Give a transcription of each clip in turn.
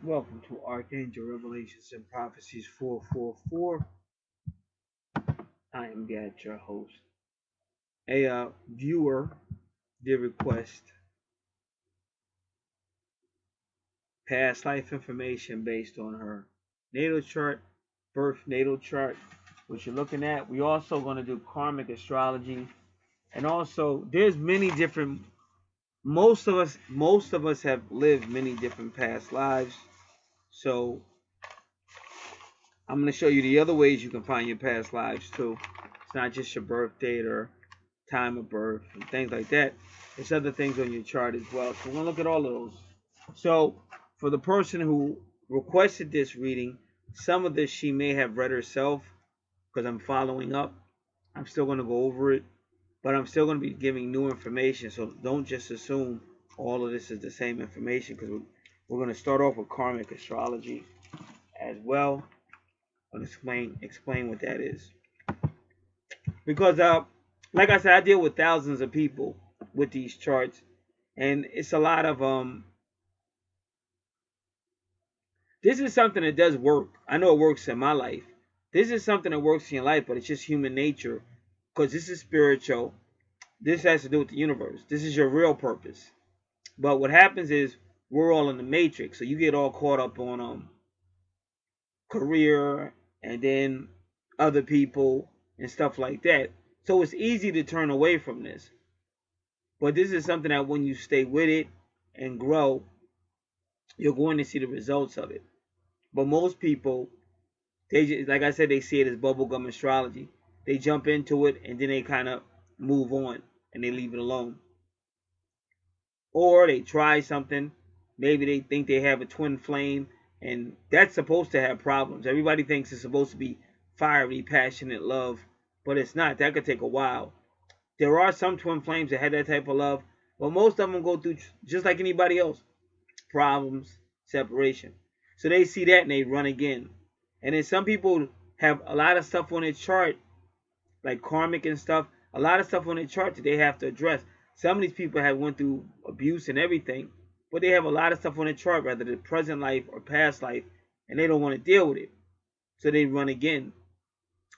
Welcome to Archangel Revelations and Prophecies 444. I am Gad, your host. A viewer did request past life information based on her natal chart, birth natal chart, which you're looking at. We also going to do karmic astrology, and also there's many different. Most of us have lived many different past lives, so I'm going to show you the other ways you can find your past lives too. It's not just your birth date or time of birth and things like that. There's other things on your chart as well. So we're going to look at all of those. So for the person who requested this reading, some of this she may have read herself because I'm following up. I'm still going to go over it, but I'm still going to be giving new information. So don't just assume all of this is the same information, because we're going to start off with karmic astrology as well. I'll explain what that is, because like I said, I deal with thousands of people with these charts, and it's a lot of this is something that does work. I know it works in my life. This is something that works in your life, but it's just human nature, because this is spiritual. This has to do with the universe. This is your real purpose. But what happens is we're all in the matrix, so you get all caught up on career and then other people and stuff like that. So it's easy to turn away from this. But this is something that when you stay with it and grow, you're going to see the results of it. But most people, they just, like I said, they see it as bubblegum astrology. They jump into it and then they kind of move on and they leave it alone. Or they try something. Maybe they think they have a twin flame, and that's supposed to have problems. Everybody thinks it's supposed to be fiery, passionate love, but it's not. That could take a while. There are some twin flames that have that type of love, but most of them go through, just like anybody else, problems, separation. So they see that and they run again. And then some people have a lot of stuff on their chart, like karmic and stuff, a lot of stuff on their chart that they have to address. Some of these people have went through abuse and everything, but they have a lot of stuff on their chart, whether the present life or past life, and they don't want to deal with it. So they run again.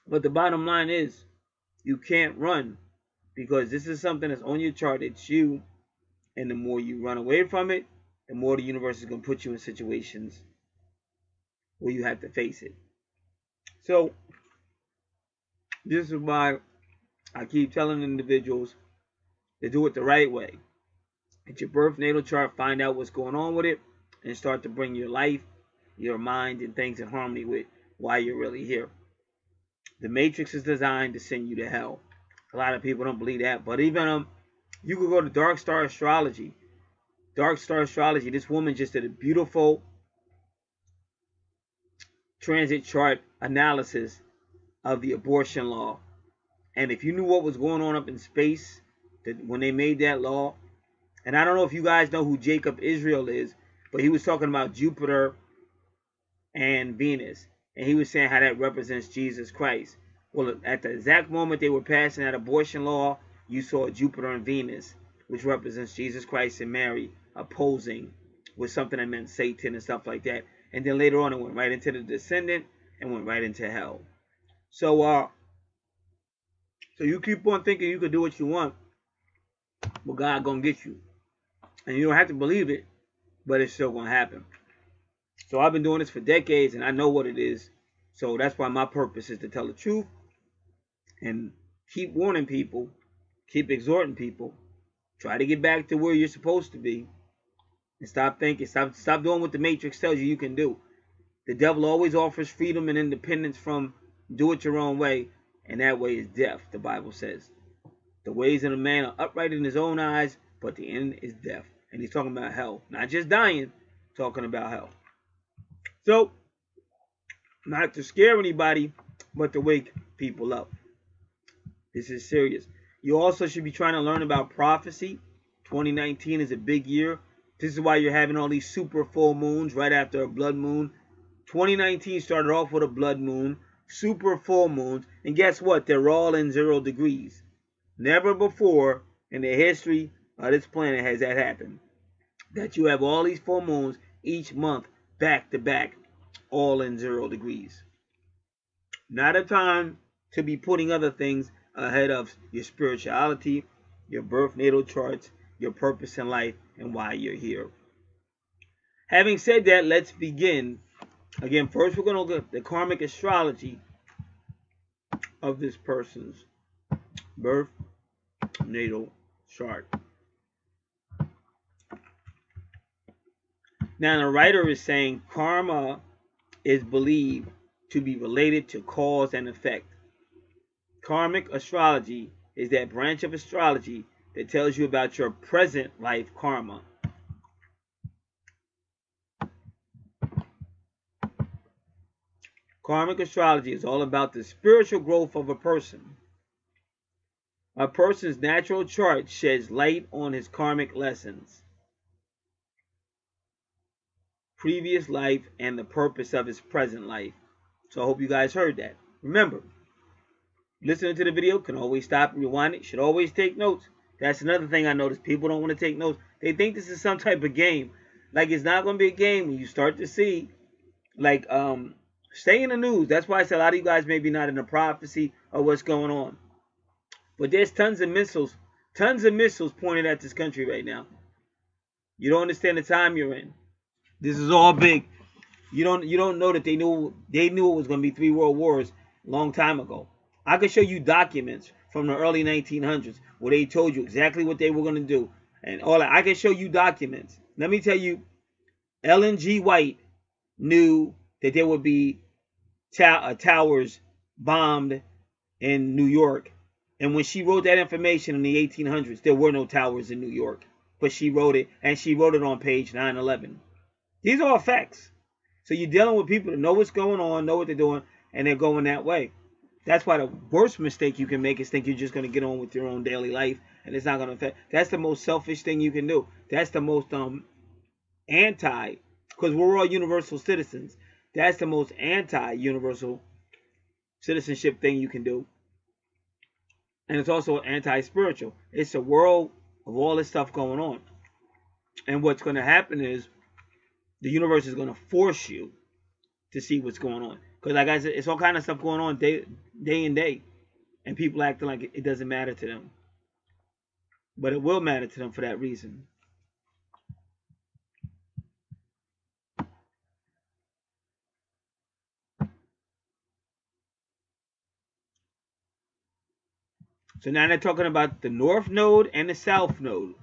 But the bottom line is, you can't run, because this is something that's on your chart. It's you. And the more you run away from it, the more the universe is going to put you in situations where you have to face it. So this is why I keep telling individuals to do it the right way. Get your birth natal chart, find out what's going on with it, and start to bring your life, your mind, and things in harmony with why you're really here. The matrix is designed to send you to hell. A lot of people don't believe that, but even you could go to Dark Star Astrology. Dark Star Astrology, this woman just did a beautiful transit chart analysis of the abortion law. And if you knew what was going on up in space when they made that law, and I don't know if you guys know who Jacob Israel is, but he was talking about Jupiter and Venus, and he was saying how that represents Jesus Christ. Well, at the exact moment they were passing that abortion law, you saw Jupiter and Venus, which represents Jesus Christ and Mary, opposing with something that meant Satan and stuff like that. And then later on, it went right into the descendant and went right into hell. So you keep on thinking you can do what you want, but God gonna get you. And you don't have to believe it, but it's still gonna happen. So I've been doing this for decades, and I know what it is. So that's why my purpose is to tell the truth and keep warning people, keep exhorting people, try to get back to where you're supposed to be, and stop thinking, stop doing what the Matrix tells you can do. The devil always offers freedom and independence from do it your own way, and that way is death, the Bible says. The ways of a man are upright in his own eyes, but the end is death. And he's talking about hell. Not just dying, talking about hell. So, not to scare anybody, but to wake people up. This is serious. You also should be trying to learn about prophecy. 2019 is a big year. This is why you're having all these super full moons right after a blood moon. 2019 started off with a blood moon, super full moons, and guess what? They're all in 0 degrees. Never before in the history of this planet has that happened. That you have all these full moons each month back to back, all in 0 degrees. Not a time to be putting other things ahead of your spirituality, your birth natal charts, your purpose in life, and why you're here. Having said that, let's begin. Again, first we're going to look at the karmic astrology of this person's birth natal chart. Now, the writer is saying karma is believed to be related to cause and effect. Karmic astrology is that branch of astrology that tells you about your present life karma. Karmic astrology is all about the spiritual growth of a person. A person's natural chart sheds light on his karmic lessons, previous life, and the purpose of his present life. So I hope you guys heard that. Remember, listening to the video, can always stop and rewind it. Should always take notes. That's another thing I noticed. People don't want to take notes. They think this is some type of game. Like, it's not going to be a game when you start to see, like, stay in the news. That's why I said a lot of you guys may be not in the prophecy of what's going on. But there's tons of missiles pointed at this country right now. You don't understand the time you're in. This is all big. You don't know that they knew it was going to be 3 world wars a long time ago. I can show you documents from the early 1900s where they told you exactly what they were going to do, and all that. I can show you documents. Let me tell you, Ellen G. White knew that there would be towers bombed in New York, and when she wrote that information in the 1800s, there were no towers in New York, but she wrote it, and she wrote it on page 911. These are all facts. So you're dealing with people that know what's going on, know what they're doing, and they're going that way. That's why the worst mistake you can make is think you're just going to get on with your own daily life and it's not going to affect. That's the most selfish thing you can do. That's the most anti, because we're all universal citizens. That's the most anti-universal citizenship thing you can do. And it's also anti-spiritual. It's a world of all this stuff going on. And what's going to happen is the universe is going to force you to see what's going on. Because like I said, it's all kind of stuff going on day and day. And people acting like it doesn't matter to them. But it will matter to them for that reason. So now they're talking about the North Node and the South Node.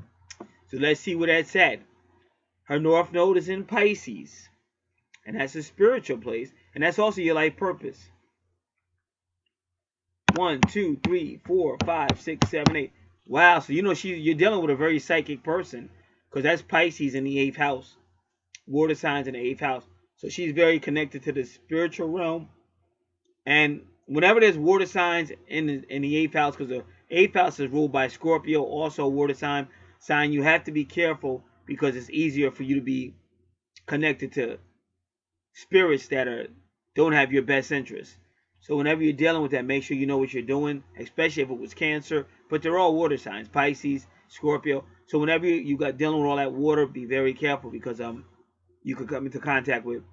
So let's see where that's at. Her North Node is in Pisces. And that's a spiritual place. And that's also your life purpose. 1, 2, 3, 4, 5, 6, 7, 8. Wow. So you know you're dealing with a very psychic person. Because that's Pisces in the 8th house. Water signs in the 8th house. So she's very connected to the spiritual realm. And whenever there's water signs in the 8th house, because the 8th house is ruled by Scorpio, also a water sign, you have to be careful because it's easier for you to be connected to spirits that don't have your best interest. So whenever you're dealing with that, make sure you know what you're doing, especially if it was Cancer. But they're all water signs, Pisces, Scorpio. So whenever you got dealing with all that water, be very careful because you could come into contact with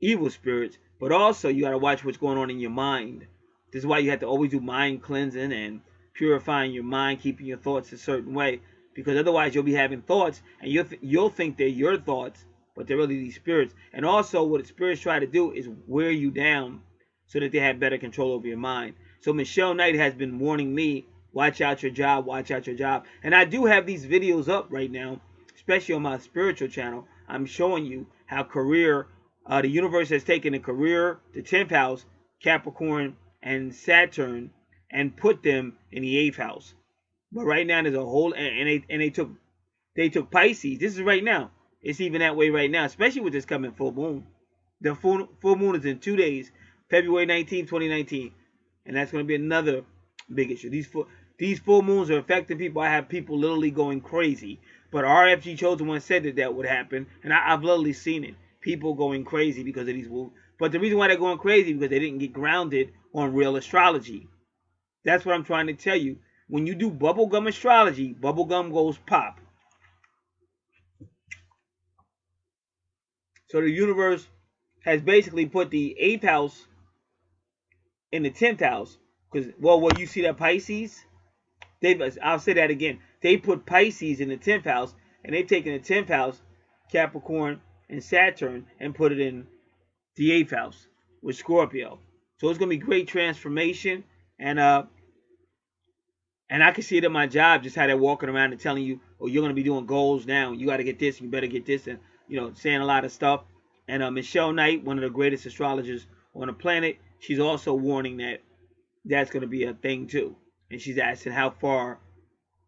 evil spirits. But also you got to watch what's going on in your mind. This is why you have to always do mind cleansing and purifying your mind, keeping your thoughts a certain way. Because otherwise you'll be having thoughts and you'll think they're your thoughts, but they're really these spirits. And also what the spirits try to do is wear you down so that they have better control over your mind. So Michelle Knight has been warning me, watch out your job, watch out your job. And I do have these videos up right now, especially on my spiritual channel. I'm showing you how career, the universe has taken a career, the 10th house, Capricorn, and Saturn, and put them in the 8th house. But right now there's a whole, and they took Pisces. This is right now. It's even that way right now, especially with this coming full moon. The full moon is in 2 days, February 19, 2019. And that's going to be another big issue. These full moons are affecting people. I have people literally going crazy. But RFG Chosen One said that would happen. And I've literally seen it. People going crazy because of these moons. But the reason why they're going crazy is because they didn't get grounded on real astrology. That's what I'm trying to tell you. When you do bubblegum astrology, bubblegum goes pop. So the universe has basically put the 8th house in the 10th house. Because, well, when you see that Pisces, I'll say that again. They put Pisces in the 10th house, and they've taken the 10th house, Capricorn and Saturn, and put it in the 8th house with Scorpio. So it's going to be great transformation. And I can see it at my job, just how they're walking around and telling you, oh, you're going to be doing goals now. You got to get this. You better get this. And, saying a lot of stuff. And Michelle Knight, one of the greatest astrologers on the planet, she's also warning that that's going to be a thing too. And she's asking, how far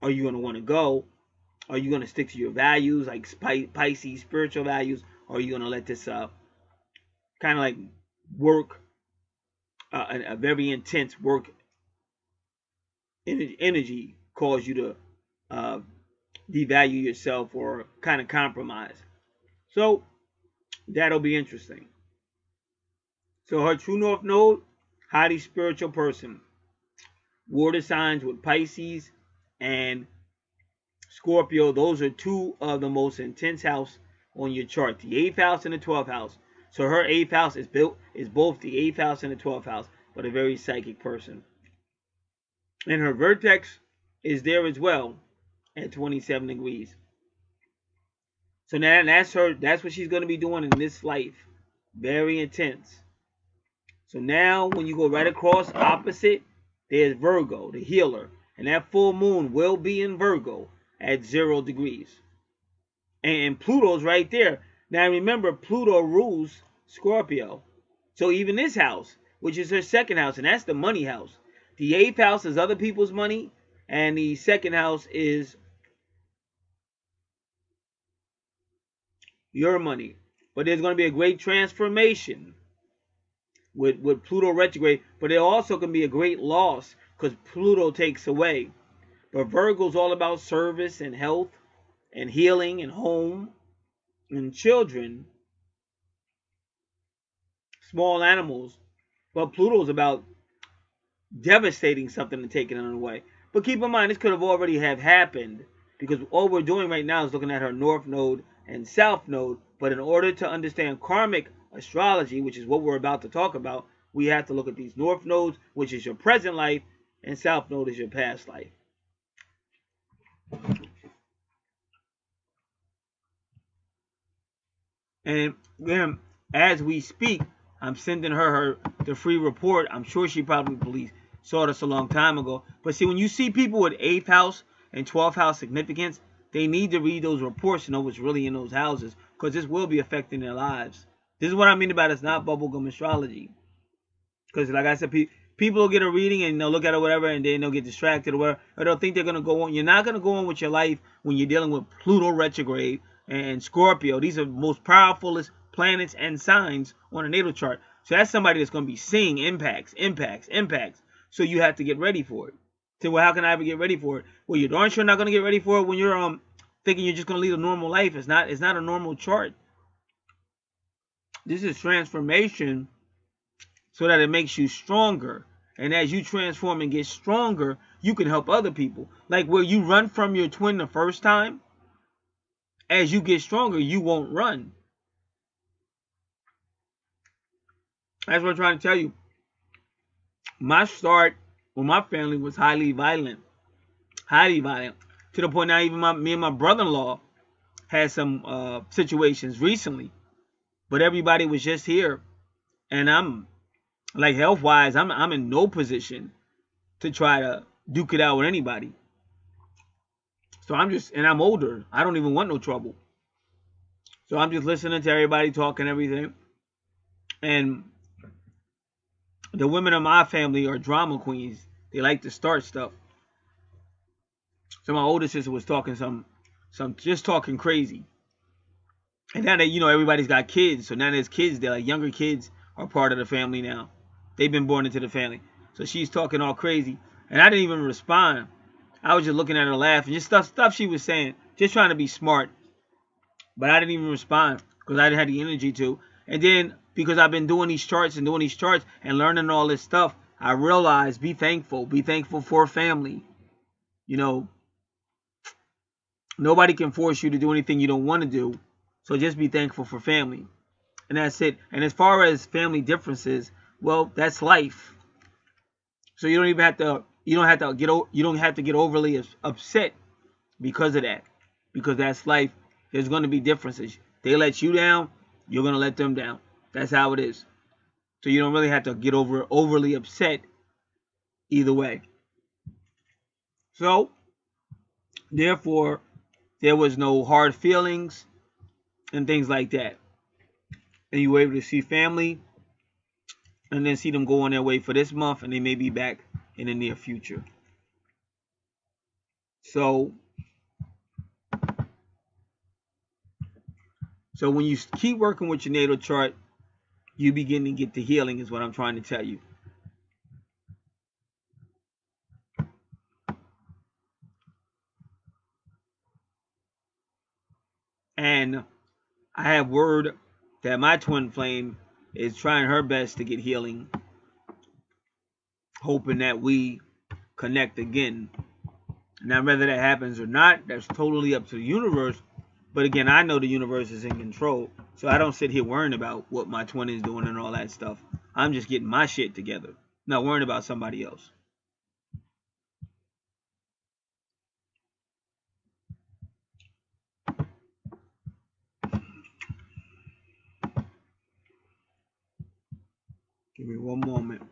are you going to want to go? Are you going to stick to your values, like Pisces, spiritual values? Or are you going to let this kind of like work, a very intense work energy cause you to devalue yourself or kind of compromise? So that'll be interesting. So her true north node, highly spiritual person. Water signs with Pisces and Scorpio. Those are two of the most intense house on your chart. The 8th house and the 12th house. So her 8th house is both the 8th house and the 12th house, but a very psychic person. And her vertex is there as well at 27 degrees. So now that's what she's going to be doing in this life. Very intense. So now when you go right across opposite, there's Virgo, the healer. And that full moon will be in Virgo at 0 degrees. And Pluto's right there. Now remember, Pluto rules Scorpio. So even this house, which is her 2nd house, and that's the money house. The 8th house is other people's money, and the 2nd house is your money. But there's going to be a great transformation with Pluto retrograde, but it also can be a great loss because Pluto takes away. But Virgo's all about service and health and healing and home and children, small animals. But Pluto's about devastating something and taking it away. But keep in mind, this could have already have happened because all we're doing right now is looking at her north node and south node. But in order to understand karmic astrology, which is what we're about to talk about, we have to look at these north nodes, which is your present life, and south node is your past life. And then, as we speak, I'm sending her the free report. I'm sure she probably saw this a long time ago. But see, when you see people with 8th house and 12th house significance, they need to read those reports to know what's really in those houses, because this will be affecting their lives. This is what I mean about it's not bubblegum astrology. Because like I said, people will get a reading and they'll look at it or whatever, and then they'll get distracted or whatever, or they'll think they're going to go on. You're not going to go on with your life when you're dealing with Pluto retrograde and Scorpio. These are the most powerful planets and signs on a natal chart. So that's somebody that's going to be seeing impacts. So you have to get ready for it. So well, how can I ever get ready for it? Well, you're darn sure not going to get ready for it when you're thinking you're just going to lead a normal life. It's not a normal chart. This is transformation so that it makes you stronger. And as you transform and get stronger, you can help other people. Like where you run from your twin the first time, as you get stronger, you won't run. That's what I'm trying to tell you. My start with my family was highly violent. To the point now even me and my brother-in-law had some situations recently. But everybody was just here. And I'm, like health-wise, I'm in no position to try to duke it out with anybody. So and I'm older. I don't even want no trouble. So I'm just listening to everybody talk and everything. And the women of my family are drama queens. They like to start stuff. So my older sister was talking some just talking crazy. And now that, everybody's got kids. So now there's kids. They're like younger kids are part of the family now. They've been born into the family. So she's talking all crazy. And I didn't even respond. I was just looking at her laughing. Just stuff she was saying. Just trying to be smart. But I didn't even respond because I didn't have the energy to. And then because I've been doing these charts and learning all this stuff, I realized be thankful. Be thankful for family. Nobody can force you to do anything you don't want to do. So just be thankful for family. and that's it. And as far as family differences, well, that's life. So you don't even have to. You don't have to get. You don't have to get overly upset because of that, because that's life. There's going to be differences. They let you down, you're going to let them down. That's how it is. So you don't really have to get overly upset either way. So therefore, there was no hard feelings and things like that. And you were able to see family and then see them go on their way for this month, and they may be back in the near future. So when you keep working with your natal chart, you begin to get the healing, is what I'm trying to tell you. And I have word that my twin flame is trying her best to get healing, hoping that we connect again. Now, whether that happens or not, that's totally up to the universe. But again, I know the universe is in control, so I don't sit here worrying about what my twin is doing and all that stuff. I'm just getting my shit together, not worrying about somebody else. Give me one moment.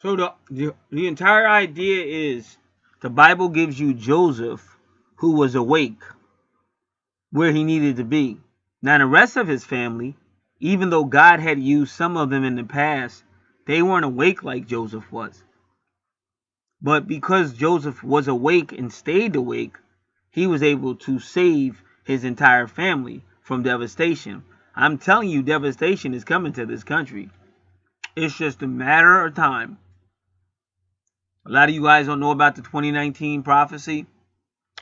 So the entire idea is the Bible gives you Joseph, who was awake where he needed to be. Now the rest of his family, even though God had used some of them in the past, they weren't awake like Joseph was. But because Joseph was awake and stayed awake, he was able to save his entire family from devastation. I'm telling you, devastation is coming to this country. It's just a matter of time. A lot of you guys don't know about the 2019 prophecy.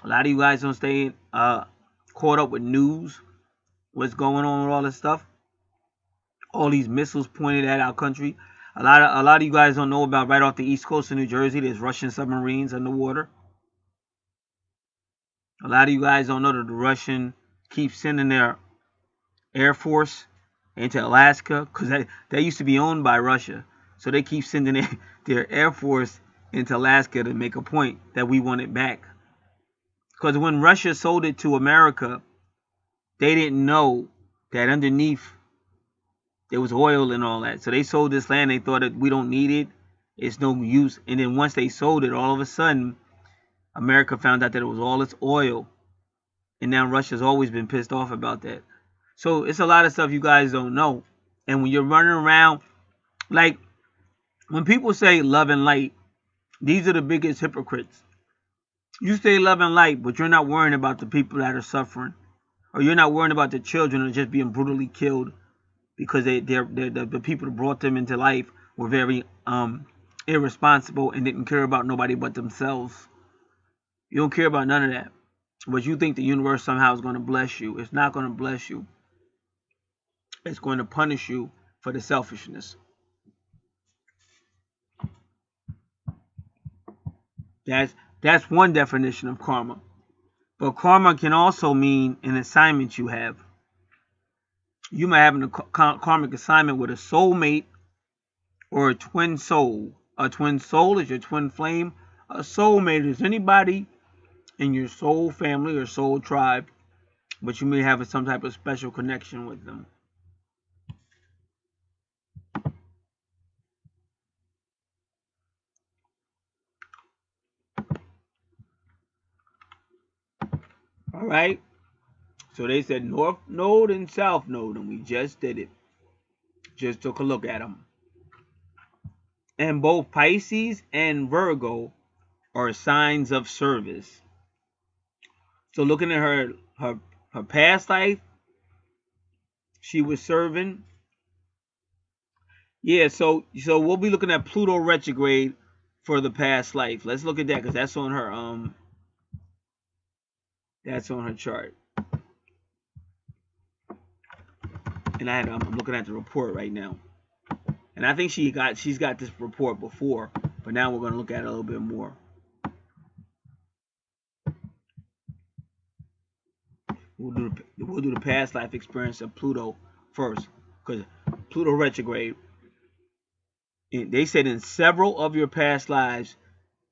A lot of you guys don't stay caught up with news, what's going on with all this stuff. All these missiles pointed at our country. A lot of you guys don't know about right off the east coast of New Jersey, there's Russian submarines underwater. A lot of you guys don't know that the Russian keep sending their Air Force into Alaska, because that used to be owned by Russia. So they keep sending their Air Force into Alaska to make a point that we want it back. Because when Russia sold it to America, they didn't know that underneath there was oil and all that. So they sold this land. They thought that we don't need it. It's no use. And then once they sold it, all of a sudden, America found out that it was all its oil. And now Russia's always been pissed off about that. So it's a lot of stuff you guys don't know. And when you're running around, like when people say love and light, these are the biggest hypocrites. You say love and light, but you're not worrying about the people that are suffering. Or you're not worrying about the children that are just being brutally killed because the people that brought them into life were very irresponsible and didn't care about nobody but themselves. You don't care about none of that. But you think the universe somehow is going to bless you. It's not going to bless you. It's going to punish you for the selfishness. That's one definition of karma. But karma can also mean an assignment you have. You might have a karmic assignment with a soulmate or a twin soul. A twin soul is your twin flame. A soulmate is anybody in your soul family or soul tribe, but you may have some type of special connection with them. All right. So they said North Node and South Node, and we just did it. Just took a look at them. And both Pisces and Virgo are signs of service. So looking at her past life, she was serving. Yeah, so we'll be looking at Pluto retrograde for the past life. Let's look at that because that's on her chart. And I'm looking at the report right now. And I think she's got this report before, but now we're going to look at it a little bit more. We'll do the past life experience of Pluto first, because Pluto retrograde. They said in several of your past lives,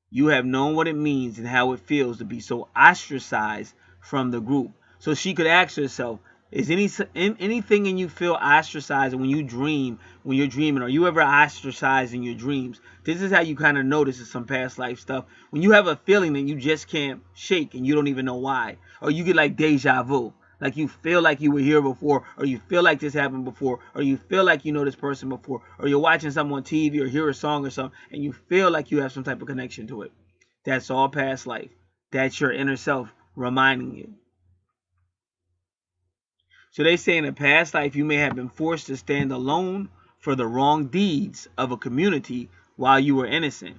you have known what it means and how it feels to be so ostracized from the group. So she could ask herself, is anything in you feel ostracized when you dream, when you're dreaming? Are you ever ostracized in your dreams? This is how you kind of notice some past life stuff. When you have a feeling that you just can't shake and you don't even know why. Or you get like deja vu. Like you feel like you were here before, or you feel like this happened before, or you feel like you know this person before, or you're watching something on TV or hear a song or something, and you feel like you have some type of connection to it. That's all past life. That's your inner self reminding you. So they say in a past life, you may have been forced to stand alone for the wrong deeds of a community while you were innocent.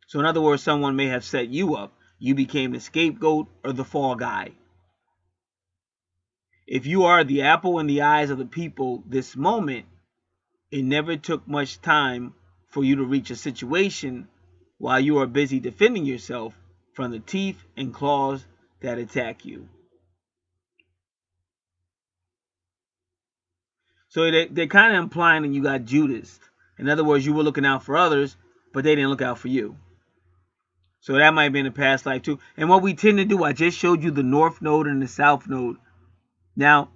So in other words, someone may have set you up. You became the scapegoat or the fall guy. If you are the apple in the eyes of the people this moment, it never took much time for you to reach a situation while you are busy defending yourself from the teeth and claws that attack you. So they're kind of implying that you got Judas. In other words, you were looking out for others, but they didn't look out for you. So that might have been a past life too. And what we tend to do, I just showed you the North Node and the South Node. Now,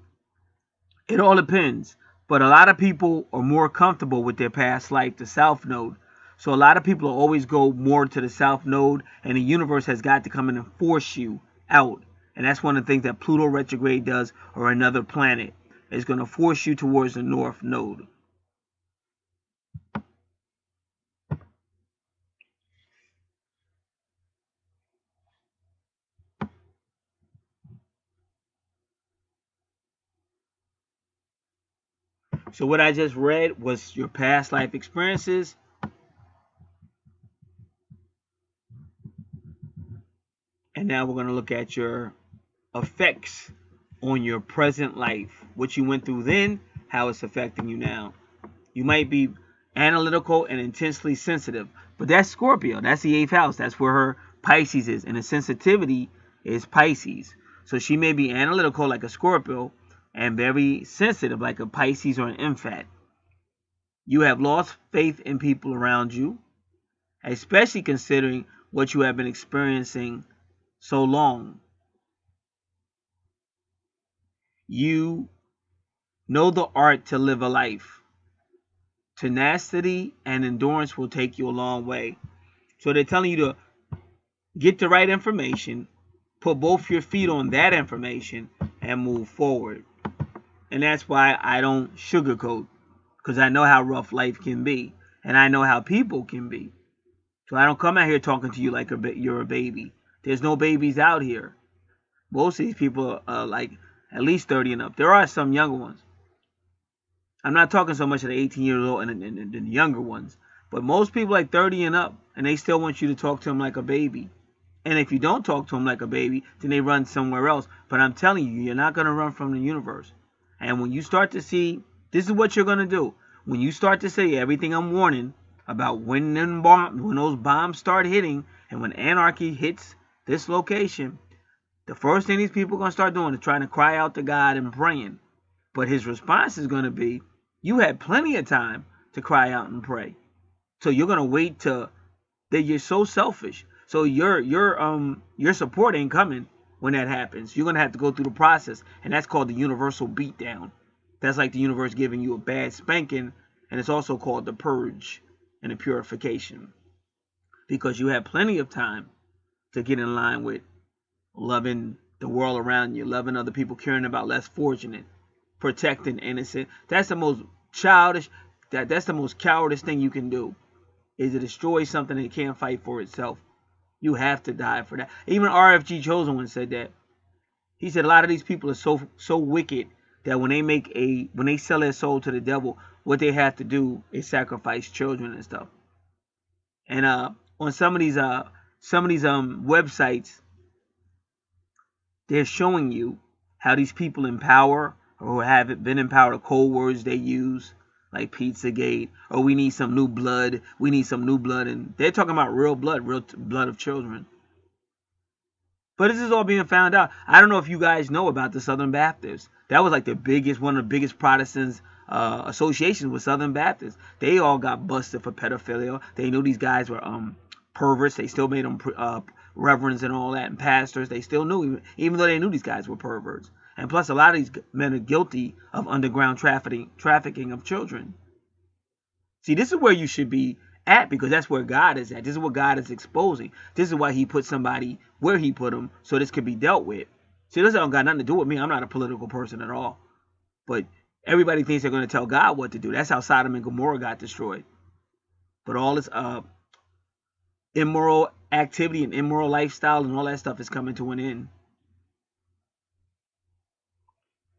it all depends. But a lot of people are more comfortable with their past life, the South Node. So a lot of people always go more to the South Node, and the universe has got to come in and force you out. And that's one of the things that Pluto retrograde does, or another planet. It's going to force you towards the North Node. So what I just read was your past life experiences. And now we're going to look at your effects on your present life. What you went through then, how it's affecting you now. You might be analytical and intensely sensitive. But that's Scorpio. That's the 8th house. That's where her Pisces is. And the sensitivity is Pisces. So she may be analytical like a Scorpio and very sensitive like a Pisces or an empath. You have lost faith in people around you, especially considering what you have been experiencing so long. You know the art to live a life. Tenacity and endurance will take you a long way. So they're telling you to get the right information, put both your feet on that information, and move forward. And that's why I don't sugarcoat, because I know how rough life can be, and I know how people can be. So I don't come out here talking to you like you're a baby. There's no babies out here. Most of these people are like at least 30 and up. There are some younger ones. I'm not talking so much of the 18 years old and the younger ones. But most people like 30 and up, and they still want you to talk to them like a baby. And if you don't talk to them like a baby, then they run somewhere else. But I'm telling you, you're not going to run from the universe. And when you start to see, this is what you're going to do. When you start to say everything I'm warning about when those bombs start hitting and when anarchy hits this location, the first thing these people are going to start doing is trying to cry out to God and praying. But his response is going to be, you had plenty of time to cry out and pray. So you're going to wait till that you're so selfish. So your support ain't coming when that happens. You're going to have to go through the process. And that's called the universal beatdown. That's like the universe giving you a bad spanking. And it's also called the purge and the purification. Because you have plenty of time to get in line with loving the world around you, loving other people, caring about less fortunate, protecting innocent. That's the most childish, that's the most cowardice thing you can do, is to destroy something that can't fight for itself. You have to die for that. Even RFG Chosen One said that. He said a lot of these people are so wicked that when they sell their soul to the devil, what they have to do is sacrifice children and stuff. And on some of these websites, they're showing you how these people in power or have been in power, the code words they use, like Pizzagate, or we need some new blood, and they're talking about real blood of children. But this is all being found out. I don't know if you guys know about the Southern Baptists. That was like one of the biggest Protestants associations with Southern Baptists. They all got busted for pedophilia. They knew these guys were perverts. They still made them reverends and all that, and pastors. They still knew, even though they knew these guys were perverts. And plus, a lot of these men are guilty of underground trafficking of children. See, this is where you should be at, because that's where God is at. This is what God is exposing. This is why he put somebody where he put them, so this could be dealt with. See, this don't got nothing to do with me. I'm not a political person at all. But everybody thinks they're going to tell God what to do. That's how Sodom and Gomorrah got destroyed. But all this immoral activity and immoral lifestyle and all that stuff is coming to an end.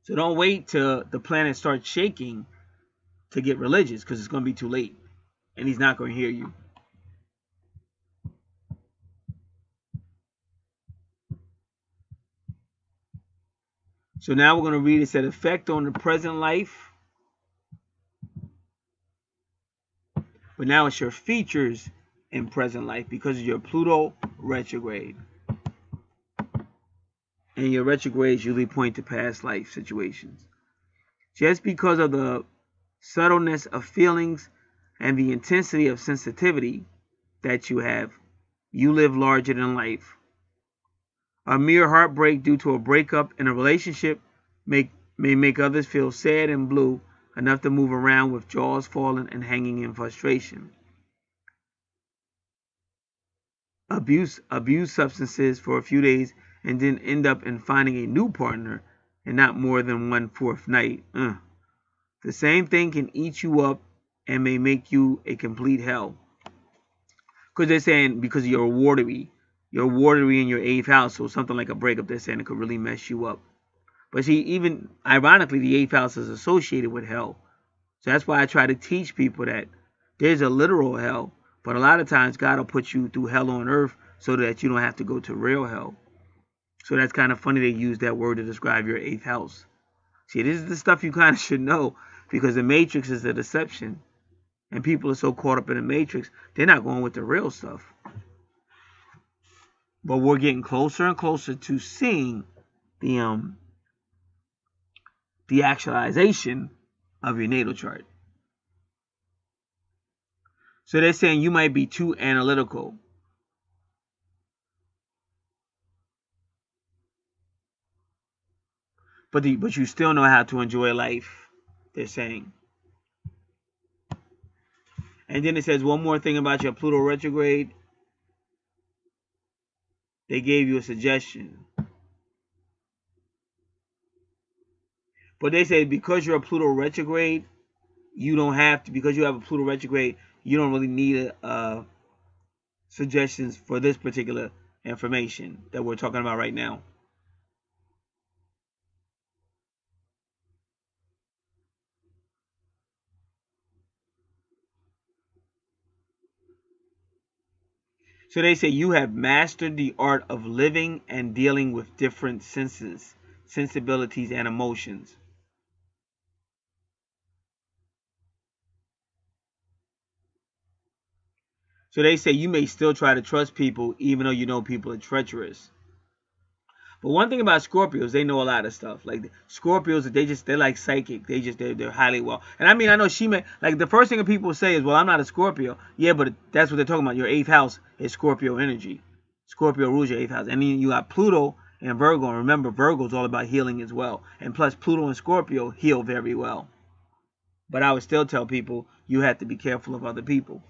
So don't wait till the planet starts shaking to get religious, because it's going to be too late. And he's not going to hear you. So now we're going to read, it said, effect on the present life. But now it's your features in present life because of your Pluto retrograde. And your retrogrades usually point to past life situations. Just because of the subtleness of feelings and the intensity of sensitivity that you have, you live larger than life. A mere heartbreak due to a breakup in a relationship may make others feel sad and blue enough to move around with jaws falling and hanging in frustration. Abuse substances for a few days and then end up in finding a new partner and not more than 1/4 night. The same thing can eat you up and may make you a complete hell. Because they're saying because you're watery in your 8th house, so something like a breakup, they're saying it could really mess you up. But see, even ironically, the 8th house is associated with hell. So that's why I try to teach people that there's a literal hell, but a lot of times God will put you through hell on earth so that you don't have to go to real hell. So that's kind of funny they use that word to describe your 8th house. See, this is the stuff you kind of should know, because the matrix is a deception. And people are so caught up in the matrix, they're not going with the real stuff. But we're getting closer and closer to seeing the actualization of your natal chart. So they're saying you might be too analytical. But you still know how to enjoy life, they're saying. And then it says one more thing about your Pluto retrograde. They gave you a suggestion. But they say because you're a Pluto retrograde, you don't have to, because you have a Pluto retrograde, you don't really need suggestions for this particular information that we're talking about right now. So they say you have mastered the art of living and dealing with different senses, sensibilities, and emotions. So they say you may still try to trust people even though you know people are treacherous. But one thing about Scorpios, they know a lot of stuff. Like Scorpios, they're like psychic. They're highly well. And I mean, I know she may, like, the first thing that people say is, well, I'm not a Scorpio. Yeah, but that's what they're talking about. Your 8th house is Scorpio energy. Scorpio rules your 8th house. And then you got Pluto and Virgo. And remember, Virgo is all about healing as well. And plus, Pluto and Scorpio heal very well. But I would still tell people you have to be careful of other people,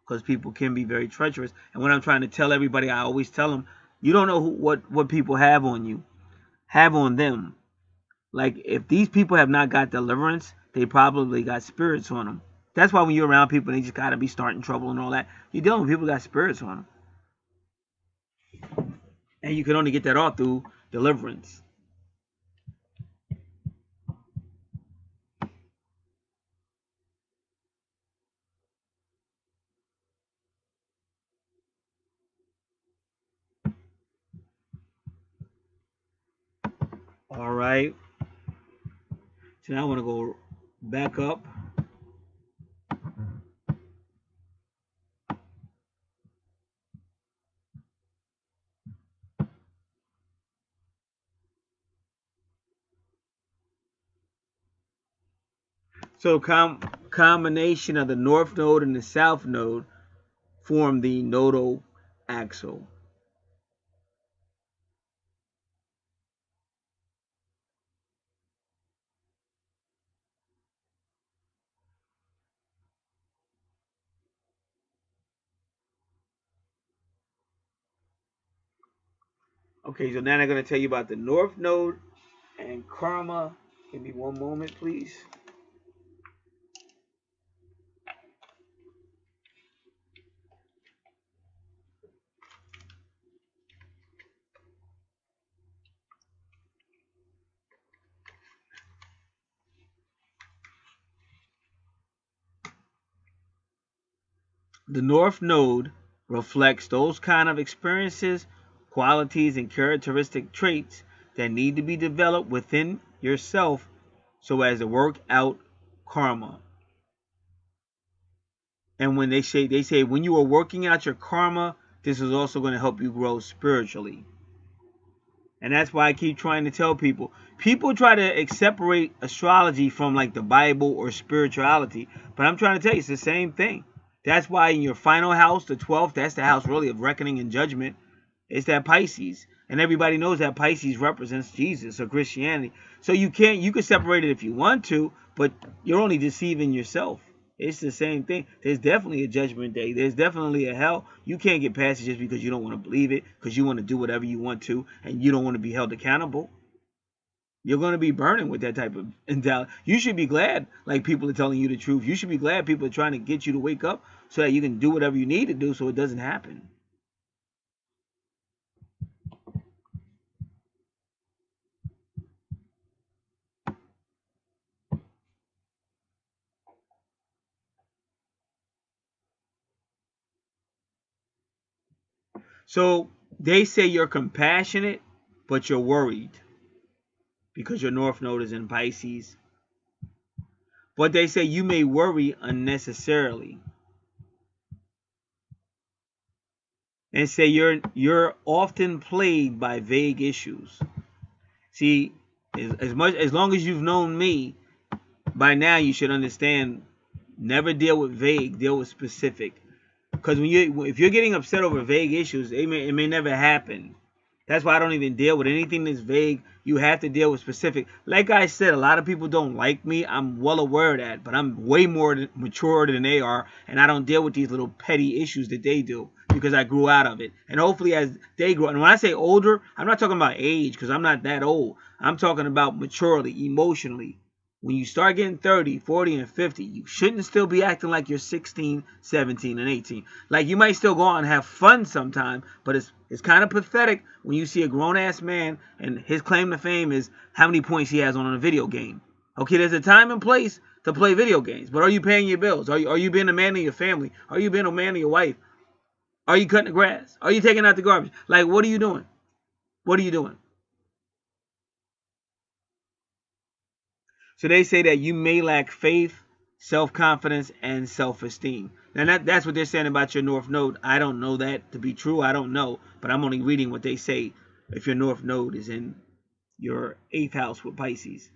because people can be very treacherous. And when I'm trying to tell everybody, I always tell them, you don't know what people have on you, have on them. Like, if these people have not got deliverance, they probably got spirits on them. That's why when you're around people, they just got to be starting trouble and all that. You're dealing with people that got spirits on them. And you can only get that off through deliverance. All right. So now I want to go back up. So combination of the north node and the south node form the nodal axle. Okay, so now I'm going to tell you about the north node and karma. Give me one moment, please. The North Node reflects those kind of experiences, qualities, and characteristic traits that need to be developed within yourself so as to work out karma. And when they say when you are working out your karma, this is also going to help you grow spiritually. And that's why I keep trying to tell people. People try to separate astrology from like the Bible or spirituality. But I'm trying to tell you, it's the same thing. That's why in your final house, the 12th, that's the house really of reckoning and judgment. It's that Pisces. And everybody knows that Pisces represents Jesus or Christianity. So you can separate it if you want to, but you're only deceiving yourself. It's the same thing. There's definitely a judgment day. There's definitely a hell. You can't get past it just because you don't want to believe it, because you want to do whatever you want to, and you don't want to be held accountable. You're going to be burning with that type of endowment. You should be glad, like, people are telling you the truth. You should be glad people are trying to get you to wake up so that you can do whatever you need to do so it doesn't happen. So they say you're compassionate, but you're worried because your North Node is in Pisces. But they say you may worry unnecessarily. And say you're often plagued by vague issues. See, as long as you've known me, by now you should understand, never deal with vague, deal with specific. Because if you're getting upset over vague issues, it may never happen. That's why I don't even deal with anything that's vague. You have to deal with specific. Like I said, a lot of people don't like me. I'm well aware of that. But I'm way more mature than they are. And I don't deal with these little petty issues that they do because I grew out of it. And hopefully as they grow. And when I say older, I'm not talking about age because I'm not that old. I'm talking about maturely, emotionally. When you start getting 30, 40, and 50, you shouldn't still be acting like you're 16, 17, and 18. Like, you might still go out and have fun sometime, but it's kind of pathetic when you see a grown-ass man and his claim to fame is how many points he has on a video game. Okay, there's a time and place to play video games, but are you paying your bills? Are you being a man of your family? Are you being a man of your wife? Are you cutting the grass? Are you taking out the garbage? Like, what are you doing? What are you doing? So they say that you may lack faith, self-confidence, and self-esteem. Now that's what they're saying about your North Node. I don't know that to be true. I don't know. But I'm only reading what they say if your North Node is in your 8th house with Pisces.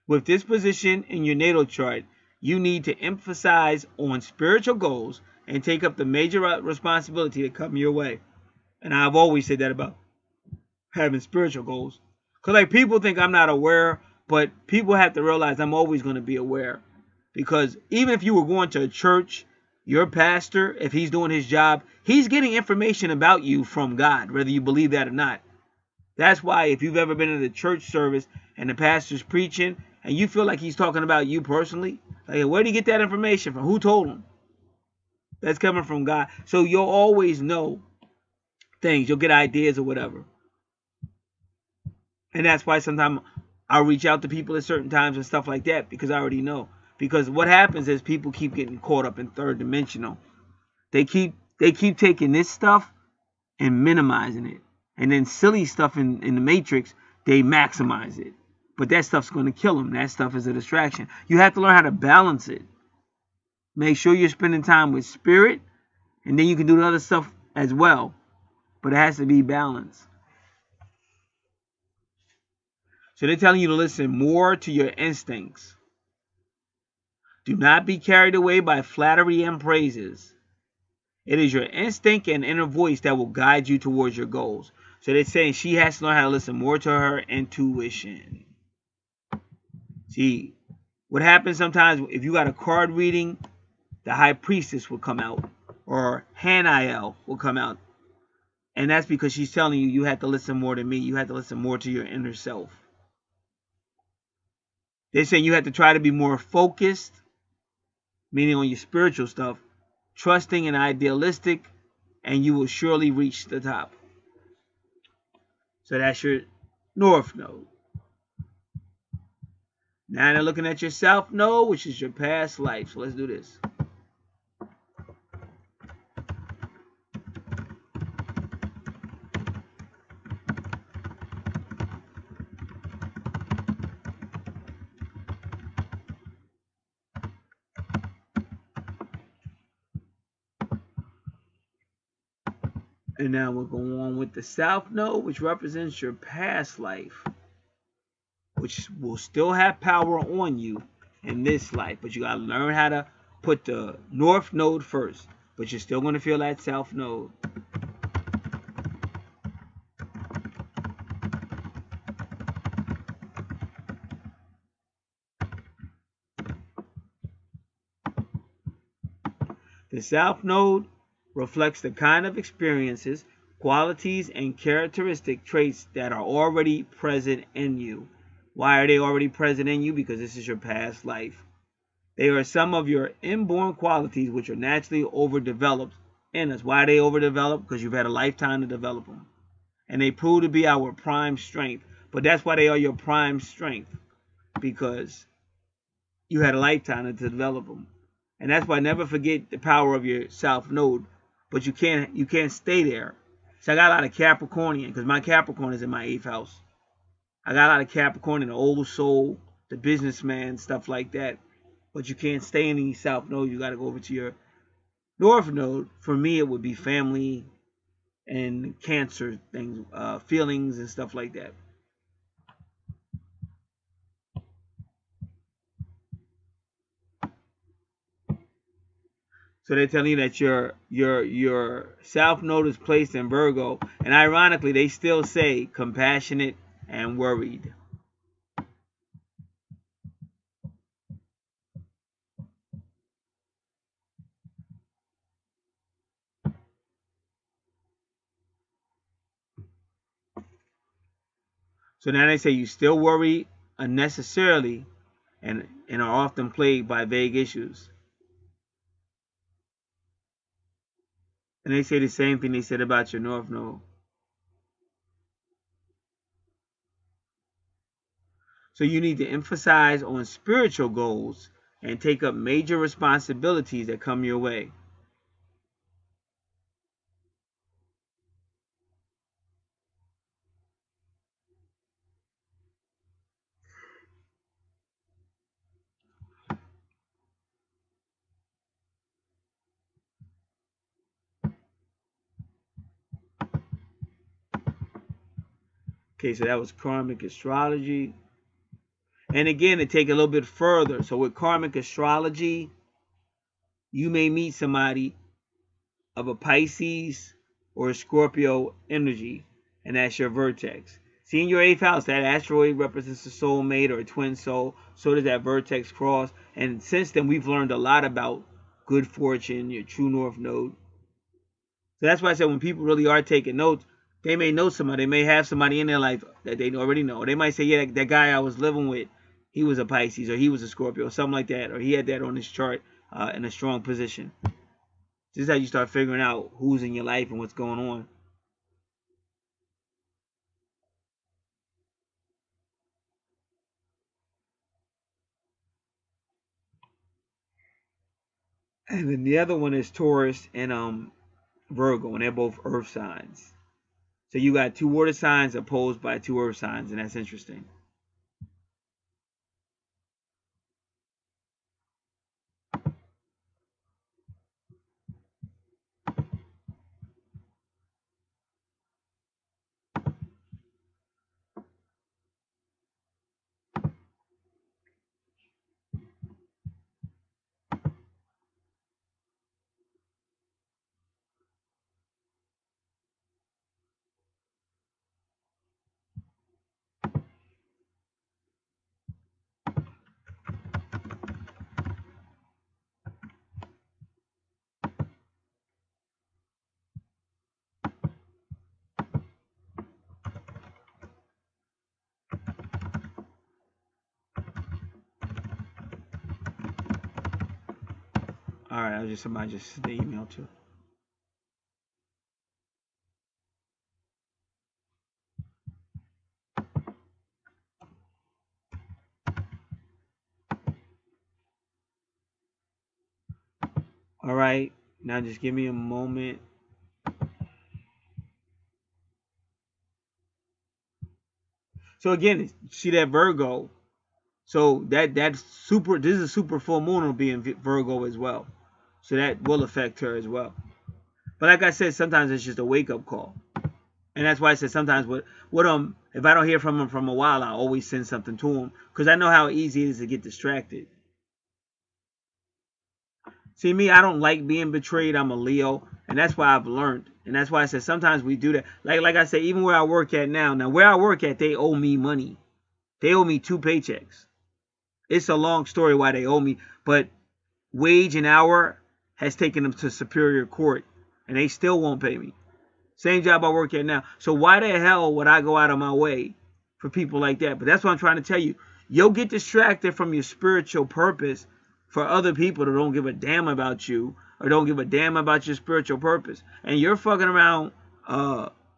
With this position in your natal chart, you need to emphasize on spiritual goals and take up the major responsibility that come your way. And I've always said that about having spiritual goals. Because like people think I'm not aware, but people have to realize I'm always going to be aware. Because even if you were going to a church, your pastor, if he's doing his job, he's getting information about you from God, whether you believe that or not. That's why if you've ever been in a church service and the pastor's preaching and you feel like he's talking about you personally, like, where did he get that information from? Who told him? That's coming from God. So you'll always know things. You'll get ideas or whatever. And that's why sometimes I'll reach out to people at certain times and stuff like that, because I already know. Because what happens is people keep getting caught up in third dimensional. They keep taking this stuff and minimizing it. And then silly stuff in the matrix, they maximize it. But that stuff's going to kill them. That stuff is a distraction. You have to learn how to balance it. Make sure you're spending time with spirit, and then you can do the other stuff as well. But it has to be balanced. So they're telling you to listen more to your instincts. Do not be carried away by flattery and praises. It is your instinct and inner voice that will guide you towards your goals. So they're saying she has to learn how to listen more to her intuition. See, what happens sometimes if you got a card reading, the High Priestess will come out, or Haniel will come out. And that's because she's telling you, you have to listen more to me. You have to listen more to your inner self. They're saying you have to try to be more focused, meaning on your spiritual stuff, trusting and idealistic, and you will surely reach the top. So that's your North Node. Now they're looking at your South Node, which is your past life. So let's do this. And now we'll go on with the South Node, which represents your past life, which will still have power on you in this life. But you got to learn how to put the North Node first. But you're still going to feel that South Node. The South Node reflects the kind of experiences, qualities, and characteristic traits that are already present in you. Why are they already present in you? Because this is your past life. They are some of your inborn qualities which are naturally overdeveloped in us. Why are they overdeveloped? Because you've had a lifetime to develop them. And they prove to be our prime strength. But that's why they are your prime strength. Because you had a lifetime to develop them. And that's why never forget the power of your South Node. But you can't stay there. So I got a lot of Capricornian, because my Capricorn is in my 8th house. I got a lot of Capricorn in the old soul, the businessman, stuff like that. But you can't stay in the South Node. You got to go over to your North Node. For me, it would be family and Cancer things, feelings and stuff like that. So they're telling you that your South Node is placed in Virgo, and ironically, they still say compassionate and worried. So now they say you still worry unnecessarily and are often plagued by vague issues. And they say the same thing they said about your North Node. So you need to emphasize on spiritual goals and take up major responsibilities that come your way. Okay, so that was Karmic Astrology. And again, to take it a little bit further. So with Karmic Astrology, you may meet somebody of a Pisces or a Scorpio energy, and that's your vertex. See, in your 8th house, that asteroid represents a soulmate or a twin soul. So does that vertex cross. And since then, we've learned a lot about good fortune, your true North Node. So that's why I said when people really are taking notes, they may know somebody. They may have somebody in their life that they already know. They might say, yeah, that guy I was living with, he was a Pisces or he was a Scorpio or something like that. Or he had that on his chart in a strong position. This is how you start figuring out who's in your life and what's going on. And then the other one is Taurus and Virgo, and they're both earth signs. So you got two water signs opposed by two earth signs, and that's interesting. All right, somebody just sent the email too. All right, now just give me a moment. So again, see that Virgo. So that's super. This is a super full moon will be in Virgo as well. So that will affect her as well. But like I said, sometimes it's just a wake up call, and that's why I said sometimes if I don't hear from him from a while, I always send something to him because I know how easy it is to get distracted. See me, I don't like being betrayed. I'm a Leo, and that's why I've learned, and that's why I said sometimes we do that. Like I said, even where I work at now. Now where I work at, they owe me money. They owe me 2 paychecks. It's a long story why they owe me, but wage and hour has taken them to Superior Court, and they still won't pay me. Same job I work at now. So why the hell would I go out of my way for people like that? But that's what I'm trying to tell you. You'll get distracted from your spiritual purpose for other people that don't give a damn about you or don't give a damn about your spiritual purpose. And you're fucking around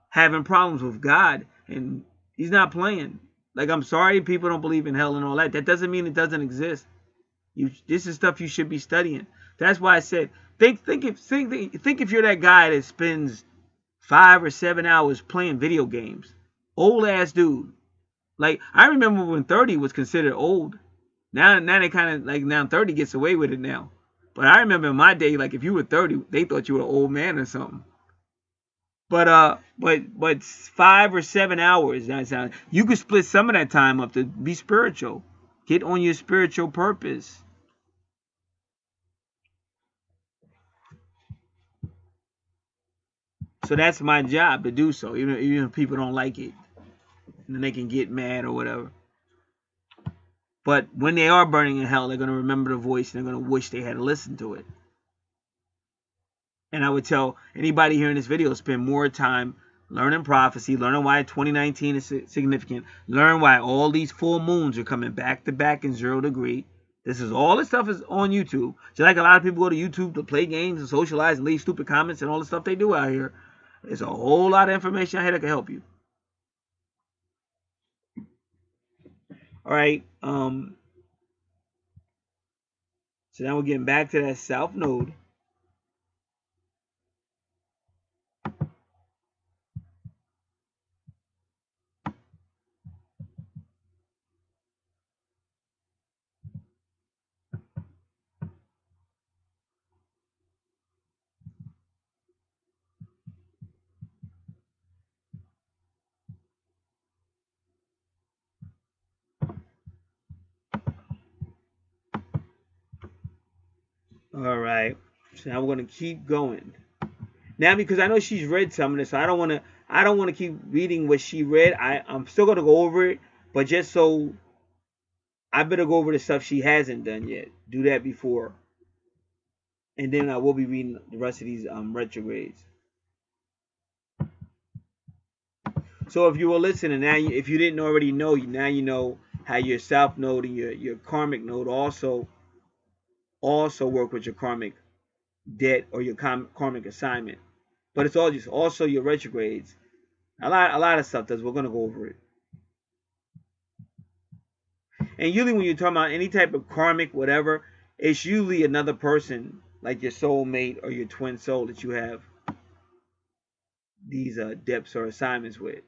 having problems with God, and he's not playing. Like, I'm sorry people don't believe in hell and all that. That doesn't mean it doesn't exist. This is stuff you should be studying. That's why I said, think if you're that guy that spends 5 or 7 hours playing video games. Old ass dude. Like, I remember when 30 was considered old. Now they kind of, like, now 30 gets away with it now. But I remember in my day, like, if you were 30, they thought you were an old man or something. But 5 or 7 hours, you could split some of that time up to be spiritual. Get on your spiritual purpose. So that's my job to do so, even if people don't like it. And then they can get mad or whatever. But when they are burning in hell, they're going to remember the voice and they're going to wish they had listened to it. And I would tell anybody here in this video, spend more time learning prophecy, learning why 2019 is significant, learn why all these full moons are coming back to back in 0 degree. All this stuff is on YouTube. Just like a lot of people go to YouTube to play games and socialize and leave stupid comments and all the stuff they do out here. There's a whole lot of information out here that can help you. All right. So now we're getting back to that South Node. All right. So now we're gonna keep going. Now, because I know she's read some of this, so I don't want to keep reading what she read. I'm still gonna go over it, but just so I better go over the stuff she hasn't done yet. Do that before, and then I will be reading the rest of these retrogrades. So if you were listening now, if you didn't already know, now you know how your South Node and your Karmic Node also work with your karmic debt or your karmic assignment. But it's all just also your retrogrades. A lot of stuff does. We're gonna go over it. And usually when you're talking about any type of karmic whatever, it's usually another person like your soulmate or your twin soul that you have these depths or assignments with.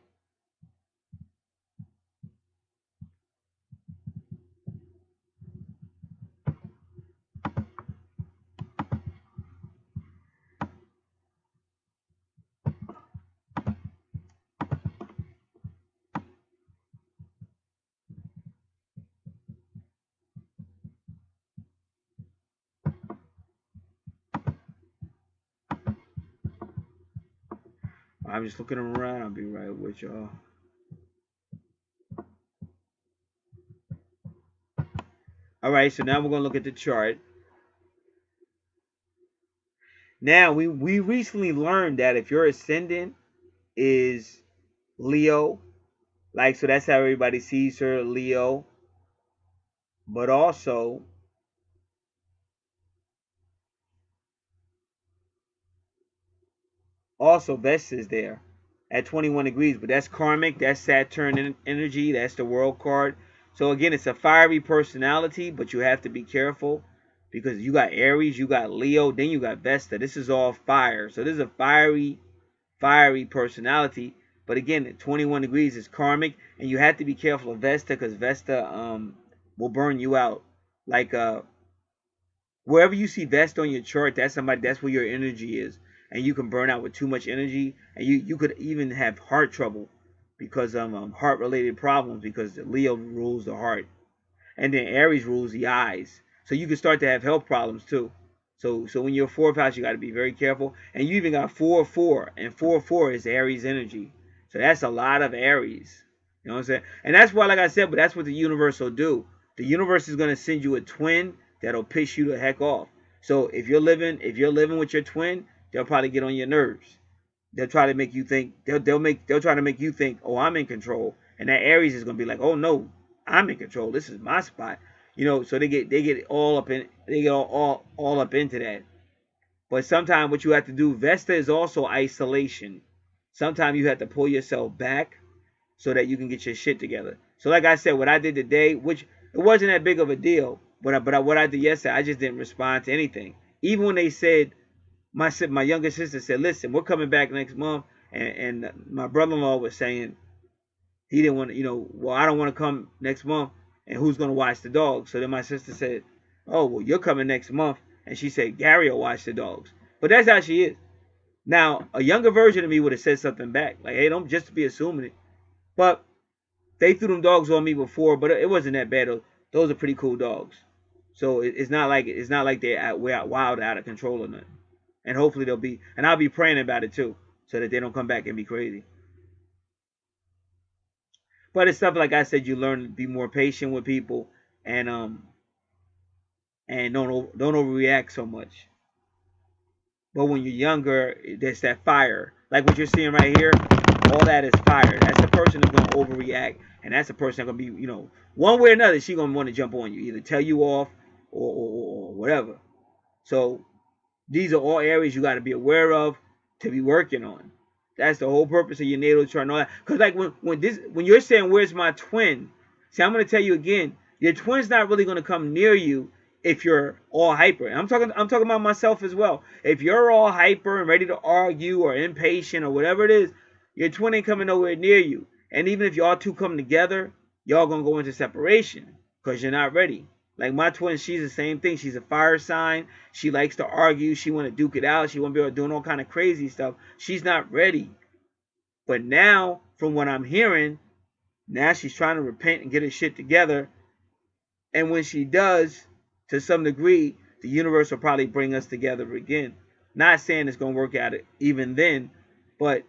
I'm just looking around. I'll be right with y'all. All right, so now we're going to look at the chart. Now, we recently learned that if your ascendant is Leo, like, so that's how everybody sees her, Leo. But also, Vesta is there at 21 degrees, but that's karmic, that's Saturn energy, that's the world card. So again, it's a fiery personality, but you have to be careful because you got Aries, you got Leo, then you got Vesta. This is all fire. So this is a fiery personality. But again, at 21 degrees is karmic, and you have to be careful of Vesta because Vesta will burn you out. Like wherever you see Vesta on your chart, that's where your energy is. And you can burn out with too much energy, and you could even have heart trouble because heart related problems, because Leo rules the heart, and then Aries rules the eyes, so you can start to have health problems too. So when you're fourth house, you got to be very careful. And you even got 4-4, and 4-4 is Aries energy, so that's a lot of Aries. You know what I'm saying? And that's why, like I said, but that's what the universe will do. The universe is going to send you a twin that'll piss you the heck off. So if you're living with your twin, they'll probably get on your nerves. They'll try to make you think. They'll try to make you think, oh, I'm in control, and that Aries is gonna be like, oh no, I'm in control. This is my spot. You know, so they get all up into that. But sometimes what you have to do, Vesta is also isolation. Sometimes you have to pull yourself back so that you can get your shit together. So like I said, what I did today, which it wasn't that big of a deal, but what I did yesterday, I just didn't respond to anything. Even when they said, my younger sister said, listen, we're coming back next month, and my brother-in-law was saying he didn't want to, well, I don't want to come next month, and who's going to watch the dogs? So then my sister said, oh, well, you're coming next month, and she said Gary will watch the dogs. But that's how she is. Now, a younger version of me would have said something back, like, hey, don't just be assuming it. But they threw them dogs on me before, but it wasn't that bad. Those are pretty cool dogs. So it's not like they're wild out of control or nothing. And hopefully they'll be, and I'll be praying about it too, so that they don't come back and be crazy. But it's stuff, like I said, you learn to be more patient with people, and don't overreact so much. But when you're younger, there's that fire. Like what you're seeing right here, all that is fire. That's the person that's gonna overreact, and that's the person that's gonna be, one way or another, she's gonna want to jump on you, either tell you off or whatever. So these are all areas you got to be aware of to be working on. That's the whole purpose of your natal chart and all that. Because like when you're saying, where's my twin? See, I'm going to tell you again, your twin's not really going to come near you if you're all hyper. And I'm talking about myself as well. If you're all hyper and ready to argue or impatient or whatever it is, your twin ain't coming nowhere near you. And even if y'all two come together, y'all going to go into separation because you're not ready. Like my twin, she's the same thing. She's a fire sign. She likes to argue. She want to duke it out. She want to be able to doing all kind of crazy stuff. She's not ready. But now, from what I'm hearing, now she's trying to repent and get her shit together. And when she does, to some degree, the universe will probably bring us together again. Not saying it's going to work out even then, but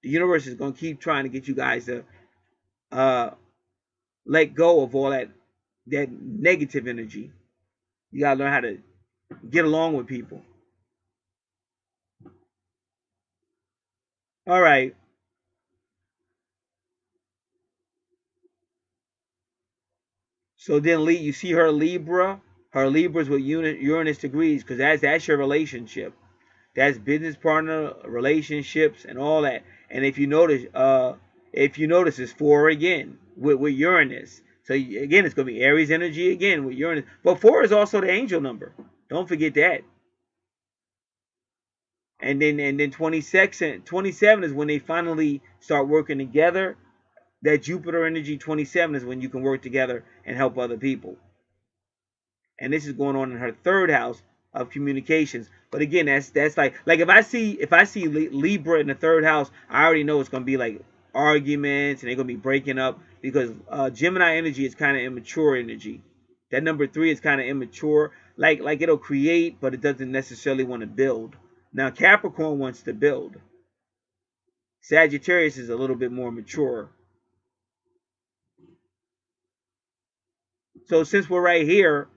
the universe is going to keep trying to get you guys to let go of all that negative energy. You gotta learn how to get along with people. All right. So then, you see her Libra. Her Libra's with Uranus degrees, because that's your relationship. That's business partner relationships and all that. And if you notice, it's 4 again with Uranus. So again, it's going to be Aries energy again with Uranus. But 4 is also the angel number. Don't forget that. And then 27 is when they finally start working together. That Jupiter energy 27 is when you can work together and help other people. And this is going on in her third house of communications. But again, that's like if I see Libra in the third house, I already know it's gonna be like arguments and they're gonna be breaking up because Gemini energy is kind of immature energy. That number 3 is kind of immature. Like it'll create, but it doesn't necessarily want to build. Now Capricorn wants to build. Sagittarius is a little bit more mature. So since we're right here,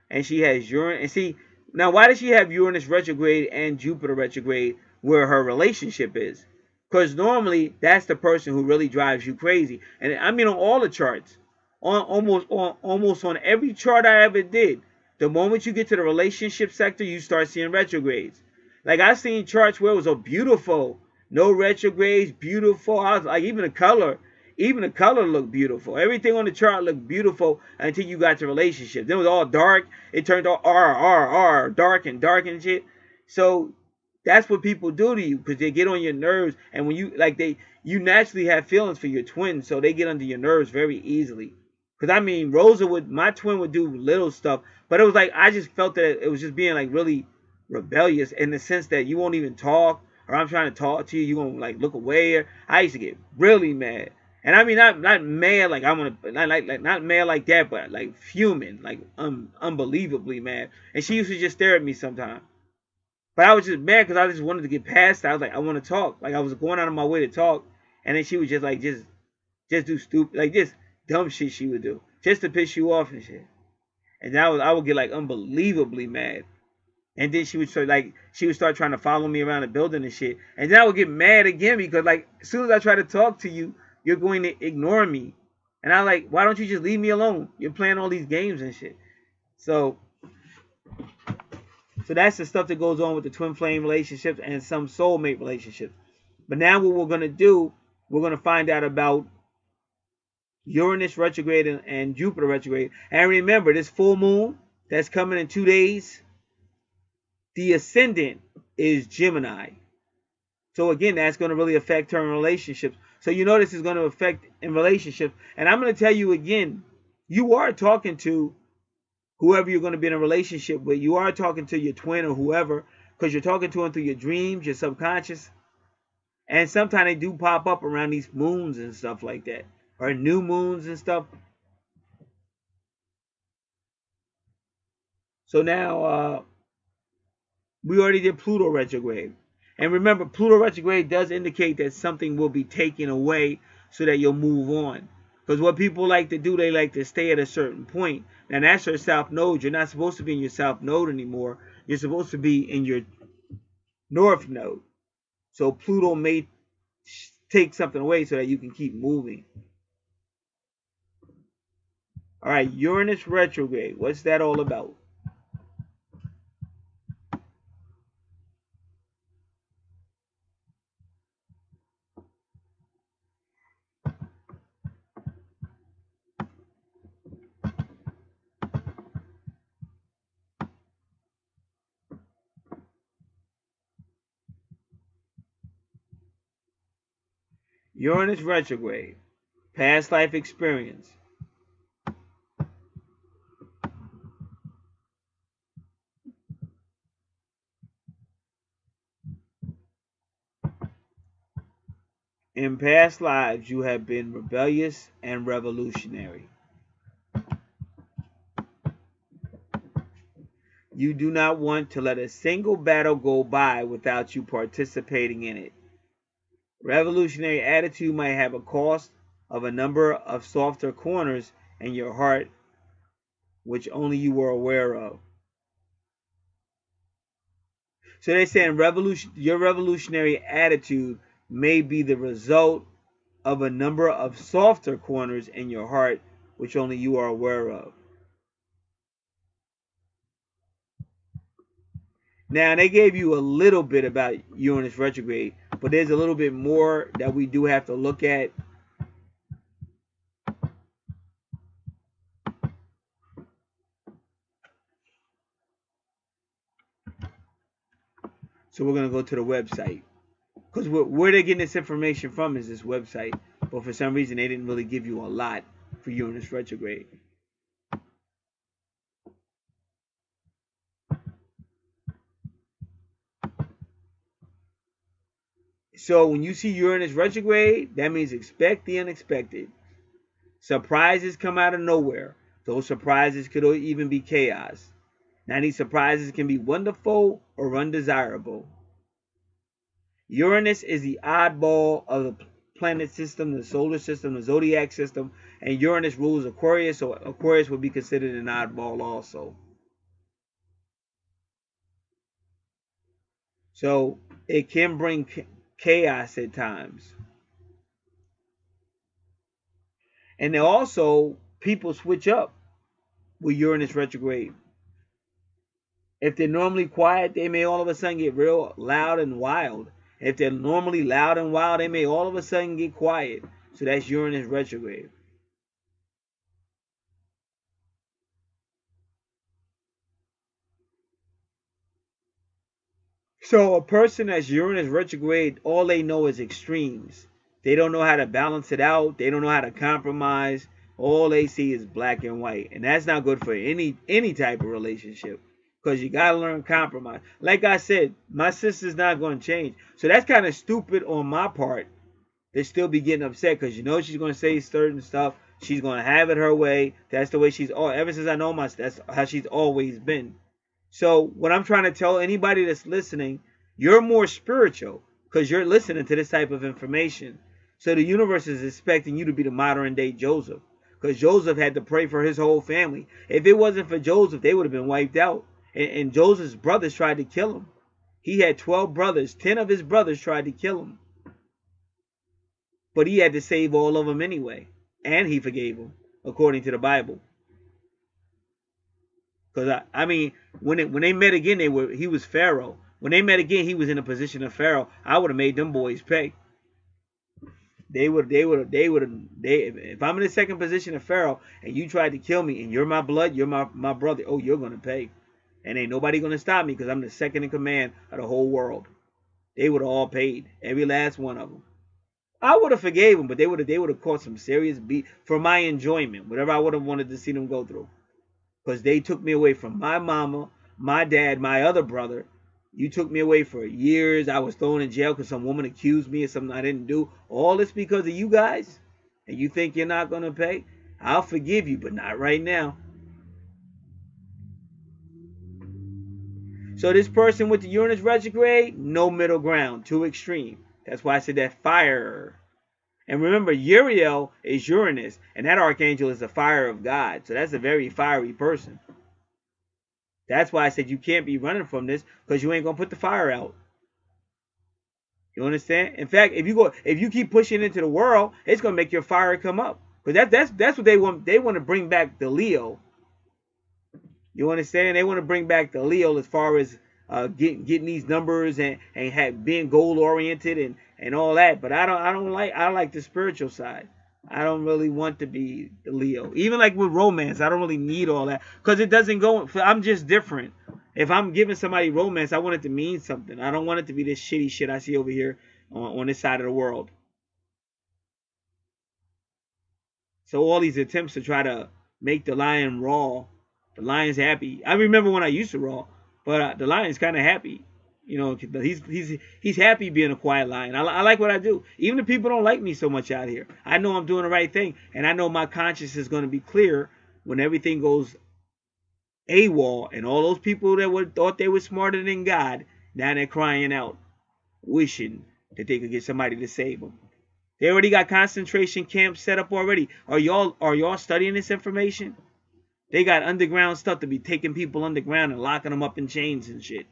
and she has Uranus, and see, now why does she have Uranus retrograde and Jupiter retrograde where her relationship is? Because normally that's the person who really drives you crazy. And I mean on all the charts, almost on every chart I ever did, the moment you get to the relationship sector, you start seeing retrogrades. Like I've seen charts where it was beautiful, no retrogrades, beautiful. I was like, even the color looked beautiful. Everything on the chart looked beautiful until you got to relationship. Then it was all dark. It turned all dark and shit. So that's what people do to you because they get on your nerves. And when you naturally have feelings for your twin, so they get under your nerves very easily. Because I mean, my twin would do little stuff, but it was like I just felt that it was just being like really rebellious in the sense that you won't even talk, or I'm trying to talk to you, you gonna like look away. I used to get really mad. And I mean, not mad like I want to, not mad like that, but like fuming, like unbelievably mad. And she used to just stare at me sometimes. But I was just mad because I just wanted to get past that. I was like, I want to talk. Like I was going out of my way to talk, and then she would just like just do stupid, like just dumb shit she would do just to piss you off and shit. And then I would get like unbelievably mad. And then she would start trying to follow me around the building and shit. And then I would get mad again because like as soon as I try to talk to you, you're going to ignore me. And I'm like, why don't you just leave me alone? You're playing all these games and shit. So that's the stuff that goes on with the twin flame relationships and some soulmate relationships. But now what we're going to do, we're going to find out about Uranus retrograde and Jupiter retrograde. And remember, this full moon that's coming in 2 days, the ascendant is Gemini. So again, that's going to really affect her in relationships. So you know this is going to affect in relationships. And I'm going to tell you again, you are talking to whoever you're going to be in a relationship with. You are talking to your twin or whoever, because you're talking to them through your dreams, your subconscious. And sometimes they do pop up around these moons and stuff like that, or new moons and stuff. So now we already did Pluto retrograde. And remember, Pluto retrograde does indicate that something will be taken away so that you'll move on. Because what people like to do, they like to stay at a certain point. Now that's your south node. You're not supposed to be in your south node anymore. You're supposed to be in your north node. So Pluto may take something away so that you can keep moving. All right, Uranus retrograde. What's that all about? Uranus retrograde. Past life experience. In past lives, you have been rebellious and revolutionary. You do not want to let a single battle go by without you participating in it. Revolutionary attitude might have a cost of a number of softer corners in your heart, which only you were aware of. So they're saying your revolutionary attitude may be the result of a number of softer corners in your heart, which only you are aware of. Now, they gave you a little bit about Uranus retrograde, but there's a little bit more that we do have to look at. So we're going to go to the website. Because where they're getting this information from is this website. But for some reason, they didn't really give you a lot for Uranus retrograde. So when you see Uranus retrograde, that means expect the unexpected. Surprises come out of nowhere. Those surprises could even be chaos. Now these surprises can be wonderful or undesirable. Uranus is the oddball of the planet system, the solar system, the zodiac system, and Uranus rules Aquarius, so Aquarius would be considered an oddball also. So it can bring chaos at times. And also, people switch up with Uranus retrograde. If they're normally quiet, they may all of a sudden get real loud and wild. If they're normally loud and wild, they may all of a sudden get quiet. So that's Uranus retrograde. So a person that's Uranus retrograde, all they know is extremes. They don't know how to balance it out. They don't know how to compromise. All they see is black and white. And that's not good for any type of relationship. Because you got to learn compromise. Like I said, my sister's not going to change. So that's kind of stupid on my part to still be getting upset. Because you know she's going to say certain stuff. She's going to have it her way. That's the way she's all. Ever since I know that's how she's always been. So what I'm trying to tell anybody that's listening, you're more spiritual because you're listening to this type of information. So the universe is expecting you to be the modern day Joseph, because Joseph had to pray for his whole family. If it wasn't for Joseph, they would have been wiped out. And Joseph's brothers tried to kill him. He had 12 brothers. 10 of his brothers tried to kill him. But he had to save all of them anyway. And he forgave them, according to the Bible. Because I mean, when they met again, he was Pharaoh. When they met again, he was in a position of Pharaoh. I would have made them boys pay. If I'm in the second position of Pharaoh and you tried to kill me and you're my blood, you're my brother, oh, you're gonna pay. And ain't nobody gonna stop me because I'm the second in command of the whole world. They would have all paid, every last one of them. I would have forgave them, but they would have caught some serious beat for my enjoyment, whatever I would have wanted to see them go through. Because they took me away from my mama, my dad, my other brother. You took me away for years. I was thrown in jail because some woman accused me of something I didn't do. All this because of you guys? And you think you're not going to pay? I'll forgive you, but not right now. So this person with the Uranus retrograde, no middle ground, too extreme. That's why I said that fire. And remember, Uriel is Uranus, and that Archangel is the fire of God. So that's a very fiery person. That's why I said you can't be running from this, because you ain't going to put the fire out. You understand? In fact, if you keep pushing into the world, it's going to make your fire come up. Because that's what they want. They want to bring back the Leo. You understand? They want to bring back the Leo as far as getting these numbers and being goal oriented and all that. But I like the spiritual side. I don't really want to be the Leo. Even like with romance, I don't really need all that because it doesn't go. I'm just different. If I'm giving somebody romance, I want it to mean something. I don't want it to be this shitty shit I see over here on this side of the world. So all these attempts to try to make the lion raw, the lion's happy. I remember when I used to raw, but the lion's kind of happy. You know, he's happy being a quiet lion. I like what I do. Even if people don't like me so much out here, I know I'm doing the right thing, and I know my conscience is going to be clear when everything goes AWOL, and all those people that thought they were smarter than God, now they're crying out, wishing that they could get somebody to save them. They already got concentration camps set up already. Are y'all studying this information? They got underground stuff to be taking people underground and locking them up in chains and shit.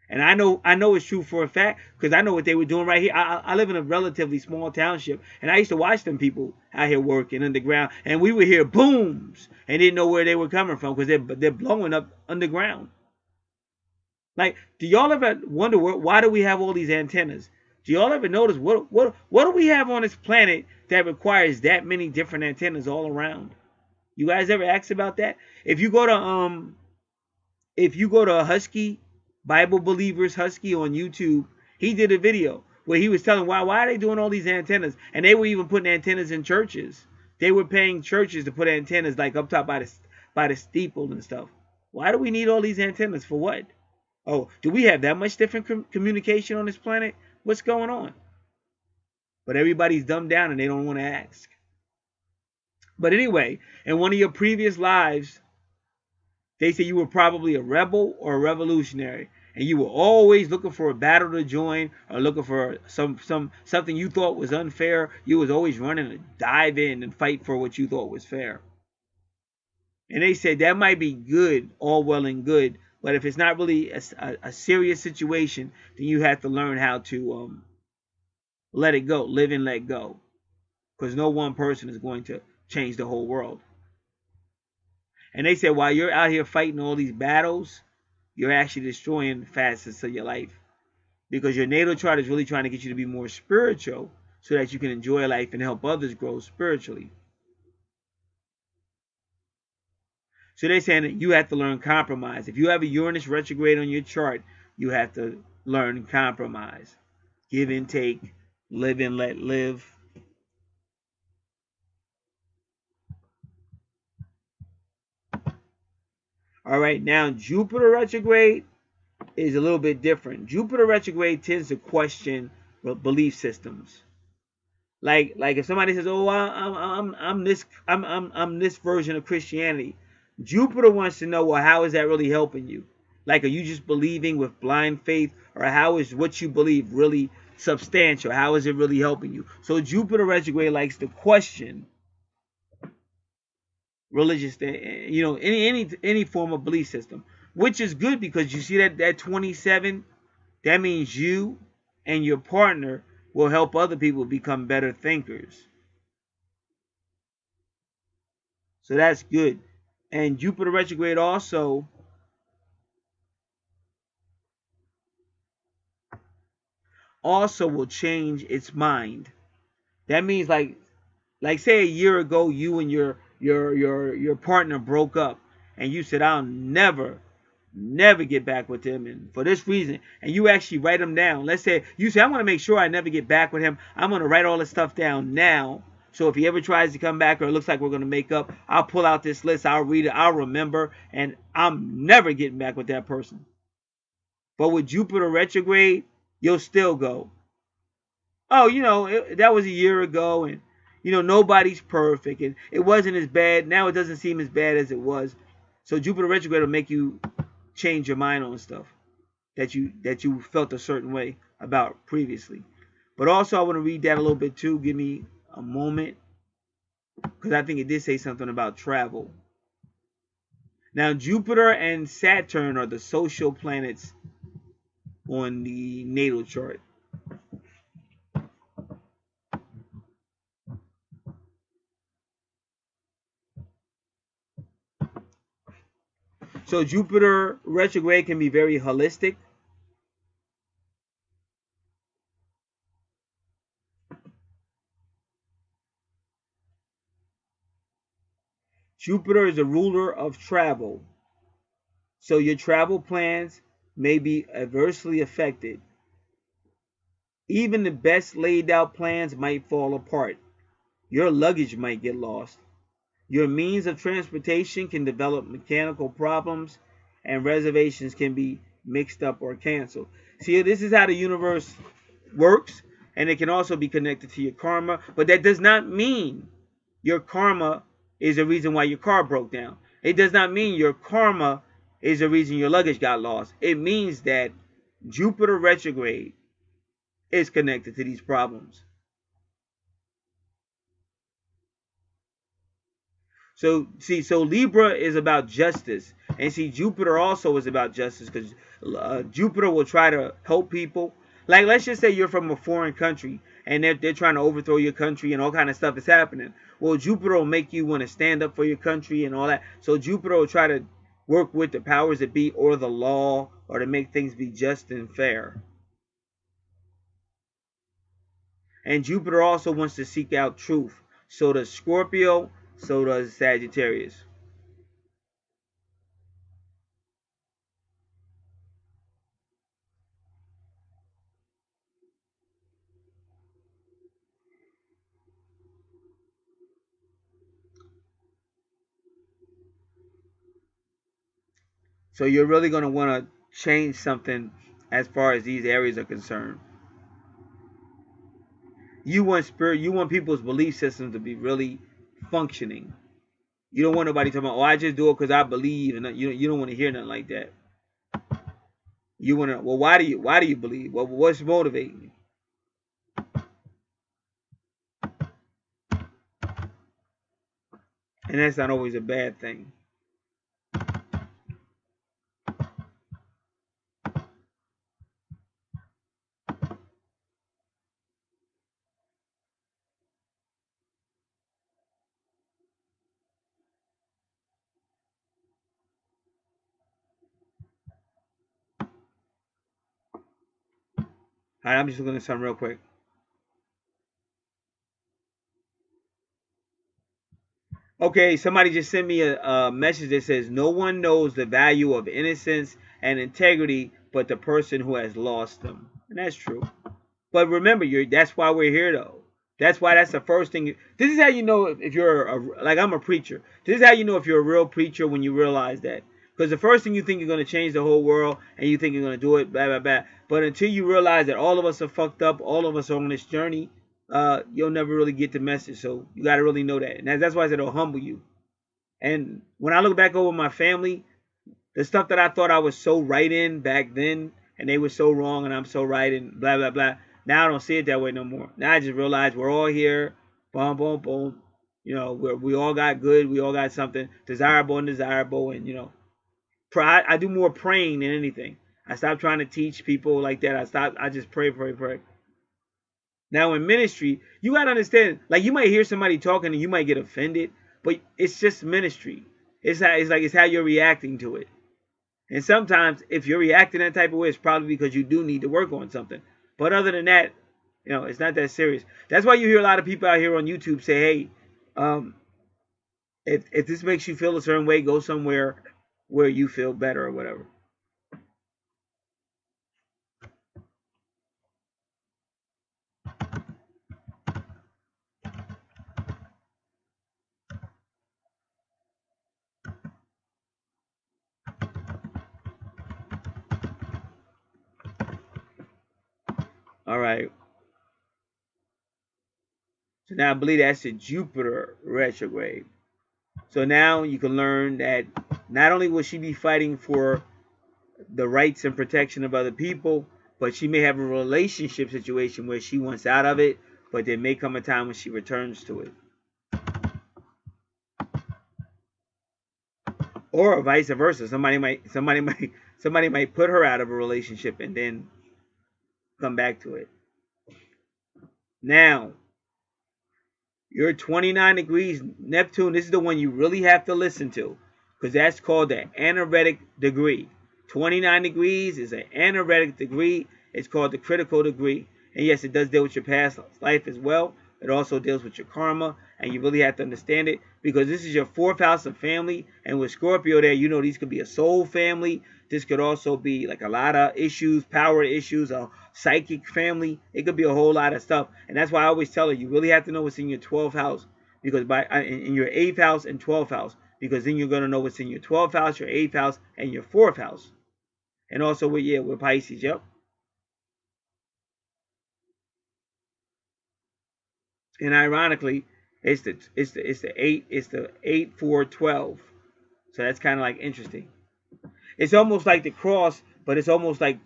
And I know it's true for a fact because I know what they were doing right here. I live in a relatively small township, and I used to watch them people out here working underground, and we would hear booms and didn't know where they were coming from because they're blowing up underground. Like, do y'all ever wonder why do we have all these antennas? Do y'all ever notice what do we have on this planet that requires that many different antennas all around? You guys ever ask about that? If you go to a Husky Bible Believers Husky on YouTube, he did a video where he was telling why are they doing all these antennas, and they were even putting antennas in churches. They were paying churches to put antennas like up top by the steeple and stuff. Why do we need all these antennas for what? Oh, do we have that much different communication on this planet? What's going on? But everybody's dumbed down and they don't want to ask. But anyway, in one of your previous lives, they say you were probably a rebel or a revolutionary, and you were always looking for a battle to join or looking for something you thought was unfair. You was always running to dive in and fight for what you thought was fair. And they said that might be good, all well and good, but if it's not really a serious situation, then you have to learn how to let it go, live and let go, because no one person is going to change the whole world. And they said while you're out here fighting all these battles, you're actually destroying facets of your life, because your natal chart is really trying to get you to be more spiritual so that you can enjoy life and help others grow spiritually. So they're saying that you have to learn compromise. If you have a Uranus retrograde on your chart, you have to learn compromise. Give and take, live and let live. All right, now Jupiter retrograde is a little bit different. Jupiter retrograde tends to question belief systems. Like if somebody says, "Oh, I'm this version of Christianity," Jupiter wants to know, well, how is that really helping you? Like, are you just believing with blind faith, or how is what you believe really substantial? How is it really helping you? So Jupiter retrograde likes to question religious, any form of belief system, which is good because you see that 27, that means you and your partner will help other people become better thinkers. So that's good. And Jupiter retrograde also will change its mind. That means like say a year ago you and your partner broke up, and you said, I'll never get back with him, and for this reason, and you actually write them down. Let's say you say, I want to make sure I never get back with him. I'm going to write all this stuff down now, so if he ever tries to come back or it looks like we're going to make up, I'll pull out this list, I'll read it, I'll remember, and I'm never getting back with that person. But with Jupiter retrograde, you'll still go, oh, that was a year ago, and nobody's perfect, and it wasn't as bad. Now it doesn't seem as bad as it was. So Jupiter retrograde will make you change your mind on stuff that you felt a certain way about previously. But also I want to read that a little bit too. Give me a moment, because I think it did say something about travel. Now Jupiter and Saturn are the social planets on the natal chart. So Jupiter retrograde can be very holistic. Jupiter is the ruler of travel. So your travel plans may be adversely affected. Even the best laid out plans might fall apart. Your luggage might get lost. Your means of transportation can develop mechanical problems, and reservations can be mixed up or canceled. See, this is how the universe works, and it can also be connected to your karma, but that does not mean your karma is the reason why your car broke down. It does not mean your karma is the reason your luggage got lost. It means that Jupiter retrograde is connected to these problems. So Libra is about justice, and see, Jupiter also is about justice, because Jupiter will try to help people. Like, let's just say you're from a foreign country, and they're trying to overthrow your country, and all kind of stuff is happening. Well, Jupiter will make you want to stand up for your country and all that. So Jupiter will try to work with the powers that be or the law, or to make things be just and fair. And Jupiter also wants to seek out truth. So does Scorpio, so does Sagittarius. So you're really going to want to change something as far as these areas are concerned. You want people's belief systems to be really functioning. You don't want nobody talking about, oh, I just do it because I believe, and you don't want to hear nothing like that. You want to, well, why do you believe? Well, what's motivating you? And that's not always a bad thing. All right, I'm just looking at something real quick. Okay, somebody just sent me a message that says, no one knows the value of innocence and integrity but the person who has lost them. And that's true. But remember, that's why we're here, though. That's the first thing. This is how you know if you're like I'm a preacher. This is how you know if you're a real preacher, when you realize that. Because the first thing you think you're going to change the whole world, and you think you're going to do it, blah, blah, blah. But until you realize that all of us are fucked up, all of us are on this journey, you'll never really get the message. So you got to really know that. And that's why I said it'll humble you. And when I look back over my family, the stuff that I thought I was so right in back then, and they were so wrong, and I'm so right, and blah, blah, blah. Now I don't see it that way no more. Now I just realize we're all here. Boom, boom, boom. You know, we all got good. We all got something desirable and undesirable. And, you know, I do more praying than anything. I stopped trying to teach people like that. I just pray, pray, pray. Now in ministry, you got to understand, like you might hear somebody talking and you might get offended, but it's just ministry. It's how you're reacting to it. And sometimes if you're reacting that type of way, it's probably because you do need to work on something. But other than that, you know, it's not that serious. That's why you hear a lot of people out here on YouTube say, hey, if this makes you feel a certain way, go somewhere where you feel better or whatever. All right. So now I believe that's a Jupiter retrograde. So now you can learn that not only will she be fighting for the rights and protection of other people, but she may have a relationship situation where she wants out of it, but there may come a time when she returns to it. Or vice versa. Somebody might put her out of a relationship and then come back to it. Now, you're 29 degrees Neptune. This is the one you really have to listen to, because that's called the anaretic degree. 29 degrees is an anaretic degree. It's called the critical degree. And yes, it does deal with your past life as well. It also deals with your karma, and you really have to understand it, because this is your fourth house of family. And with Scorpio there, you know, these could be a soul family. This could also be like a lot of issues, power issues, a psychic family. It could be a whole lot of stuff. And that's why I always tell her, you really have to know what's in your 12th house, because in your 8th house and 12th house, because then you're going to know what's in your 12th house, your 8th house, and your 4th house. And also with Pisces, yep. And ironically, it's the 8 4 12. So that's kind of like interesting. It's almost like the cross, but it's almost like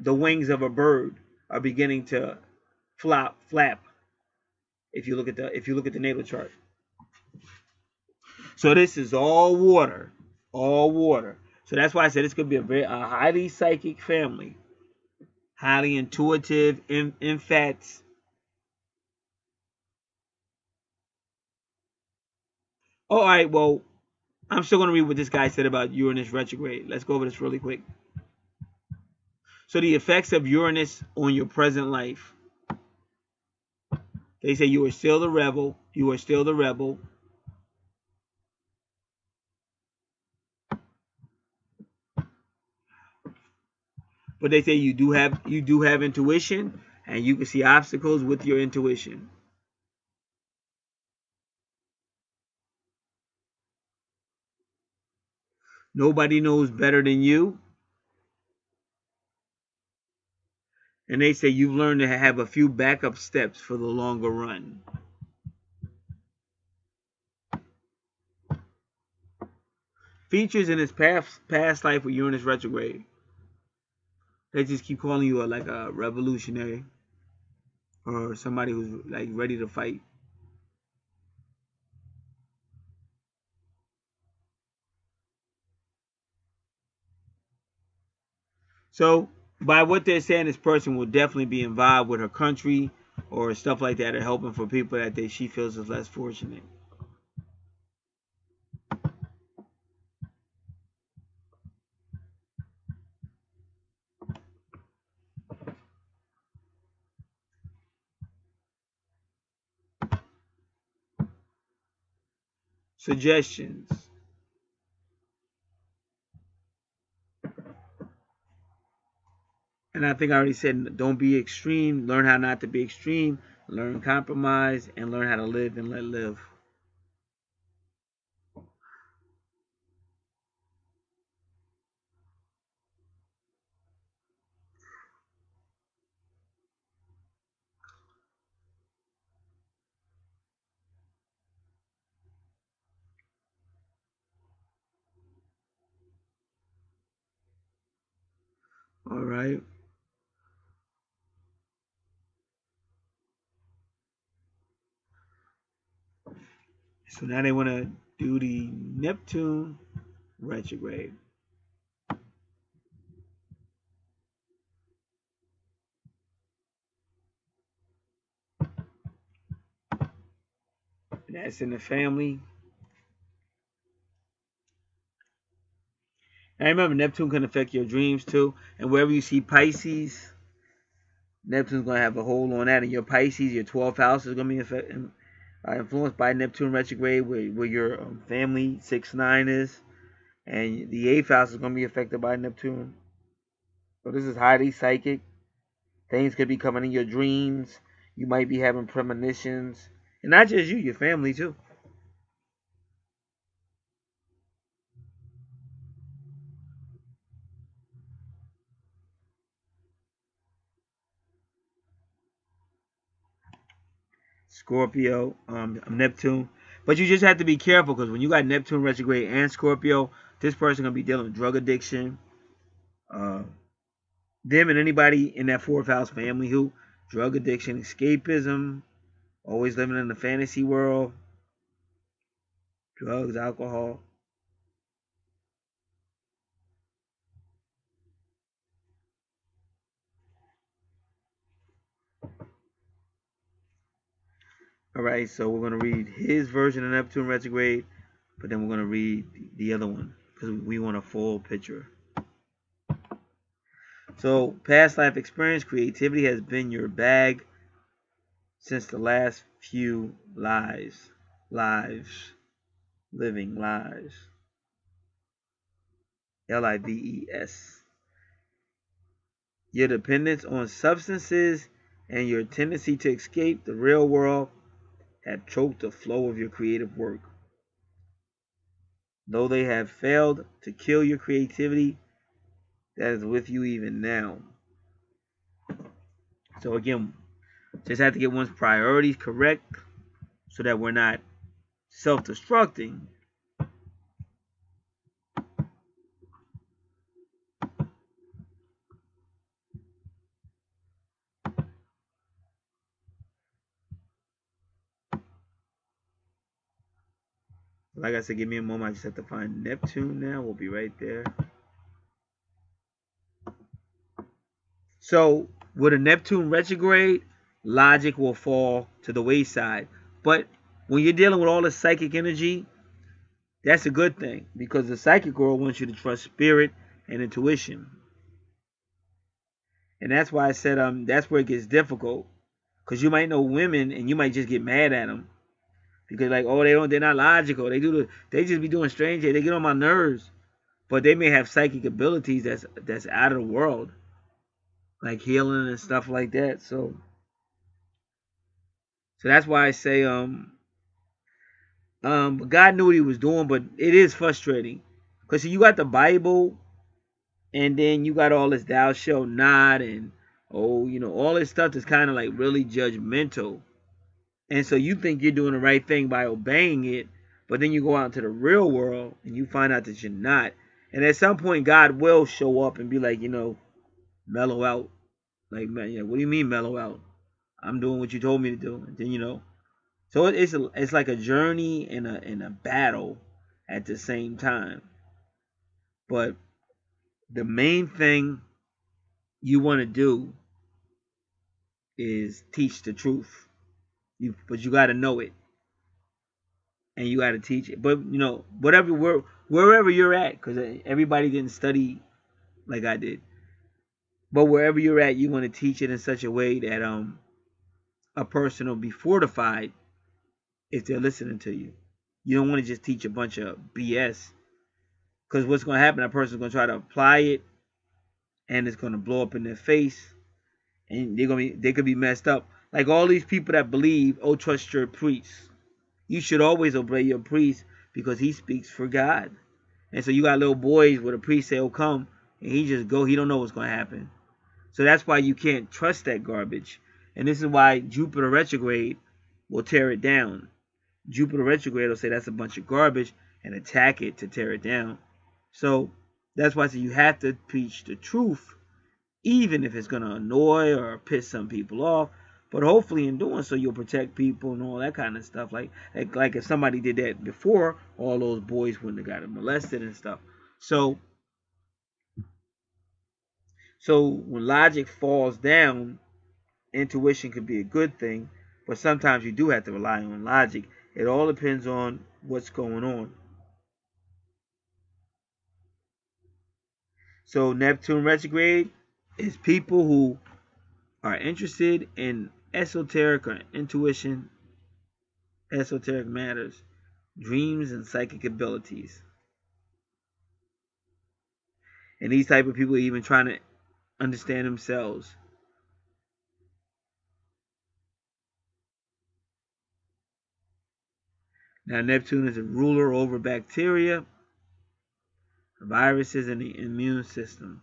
the wings of a bird are beginning to flap. If you look at the natal chart. So this is all water, all water. So that's why I said this could be a highly psychic family, highly intuitive, infats. Oh, all right. Well, I'm still going to read what this guy said about Uranus retrograde. Let's go over this really quick. So the effects of Uranus on your present life. They say you are still the rebel. You are still the rebel. But they say you do have intuition, and you can see obstacles with your intuition. Nobody knows better than you. And they say you've learned to have a few backup steps for the longer run. Features in his past life with Uranus retrograde. They just keep calling you like a revolutionary or somebody who's like ready to fight. So by what they're saying, this person will definitely be involved with her country or stuff like that, or helping for people that she feels is less fortunate. Suggestions. And I think I already said, don't be extreme. Learn how not to be extreme. Learn compromise and learn how to live and let live. All right. So now they want to do the Neptune retrograde. That's in the family. And remember, Neptune can affect your dreams too. And wherever you see Pisces, Neptune's going to have a hold on that. And your Pisces, your 12th house is going to be influenced by Neptune retrograde, where your family 6-9 is. And the 8th house is going to be affected by Neptune. So this is highly psychic. Things could be coming in your dreams. You might be having premonitions. And not just you, your family too. Scorpio, Neptune. But you just have to be careful, because when you got Neptune retrograde and Scorpio, this person going to be dealing with drug addiction. Them and anybody in that 4th house family who drug addiction, escapism, always living in the fantasy world, drugs, alcohol. All right, so we're going to read his version of Neptune retrograde, but then we're going to read the other one because we want a full picture. So, past life experience, creativity has been your bag since the last few lives. Living lives. Lives. Your dependence on substances and your tendency to escape the real world have choked the flow of your creative work. Though they have failed to kill your creativity, that is with you even now. So again, just have to get one's priorities correct so that we're not self-destructing. Like I said, give me a moment. I just have to find Neptune now. We'll be right there. So with a Neptune retrograde, logic will fall to the wayside. But when you're dealing with all the psychic energy, that's a good thing, because the psychic world wants you to trust spirit and intuition. And that's why I said that's where it gets difficult, because you might know women and you might just get mad at them because like, oh, they're not logical. They just be doing strange shit. They get on my nerves, but they may have psychic abilities that's out of the world, like healing and stuff like that. So that's why I say God knew what he was doing, but it is frustrating Because you got the Bible, and then you got all this thou shalt not, and all this stuff that's kind of like really judgmental. And so you think you're doing the right thing by obeying it, but then you go out into the real world and you find out that you're not. And at some point, God will show up and be like, mellow out. Like, man, what do you mean mellow out? I'm doing what you told me to do. And then, so it's like a journey and a battle at the same time. But the main thing you want to do is teach the truth. But you got to know it, and you got to teach it. But wherever you're at, because everybody didn't study like I did. But wherever you're at, you want to teach it in such a way that a person will be fortified if they're listening to you. You don't want to just teach a bunch of BS, because what's going to happen? That person's going to try to apply it, and it's going to blow up in their face, and they could be messed up. Like all these people that believe, oh, trust your priest. You should always obey your priest because he speaks for God. And so you got little boys where the priest say, oh, come, and he just go. He don't know what's going to happen. So that's why you can't trust that garbage. And this is why Jupiter retrograde will tear it down. Jupiter retrograde will say that's a bunch of garbage and attack it to tear it down. So that's why I say you have to preach the truth, even if it's going to annoy or piss some people off. But hopefully in doing so, you'll protect people and all that kind of stuff. Like if somebody did that before, all those boys wouldn't have gotten molested and stuff. So when logic falls down, intuition could be a good thing. But sometimes you do have to rely on logic. It all depends on what's going on. So Neptune retrograde is people who are interested in esoteric or intuition, esoteric matters, dreams, and psychic abilities. And these type of people are even trying to understand themselves. Now, Neptune is a ruler over bacteria, viruses, and the immune system.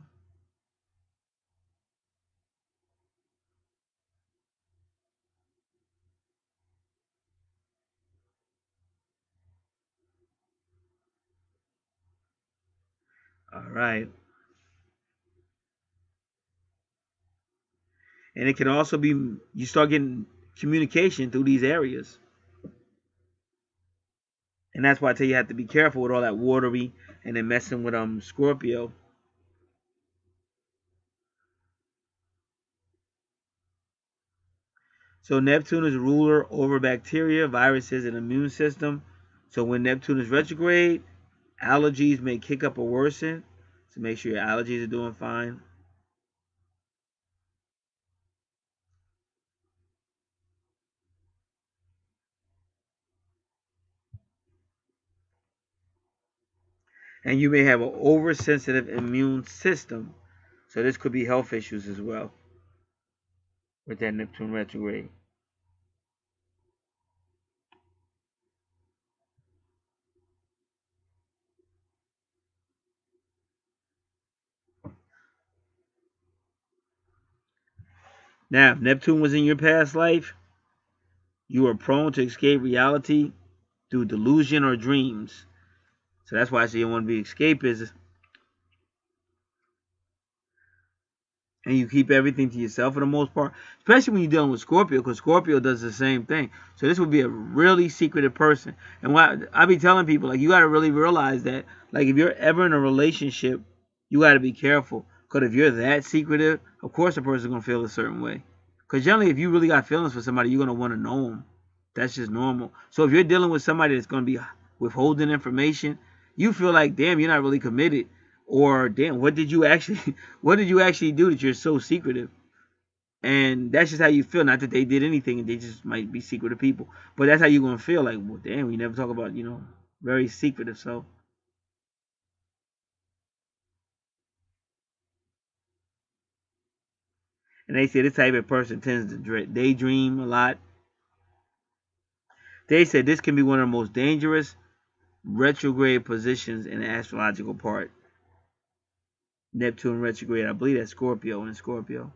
All right. And it can also be, you start getting communication through these areas. And that's why I tell you have to be careful with all that watery and then messing with Scorpio. So Neptune is ruler over bacteria, viruses, and immune system. So when Neptune is retrograde, allergies may kick up or worsen. So make sure your allergies are doing fine. And you may have an oversensitive immune system. So this could be health issues as well with that Neptune retrograde. Now, if Neptune was in your past life, you are prone to escape reality through delusion or dreams. So that's why I say you want to be escapists. And you keep everything to yourself for the most part, especially when you're dealing with Scorpio, because Scorpio does the same thing. So this would be a really secretive person. And what I be telling people, like, you got to really realize that, like, if you're ever in a relationship, you got to be careful, because if you're that secretive, of course the person's gonna feel a certain way. Because generally, if you really got feelings for somebody, you're gonna want to know them. That's just normal. So if you're dealing with somebody that's gonna be withholding information, you feel like, damn, you're not really committed. Or damn, what did you actually do that you're so secretive? And that's just how you feel. Not that they did anything, and they just might be secretive people. But that's how you're gonna feel. Like, well, damn, we never talk about, very secretive. So, and they say this type of person tends to daydream a lot. They said this can be one of the most dangerous retrograde positions in the astrological part. Neptune retrograde, I believe that's Scorpio and Scorpio.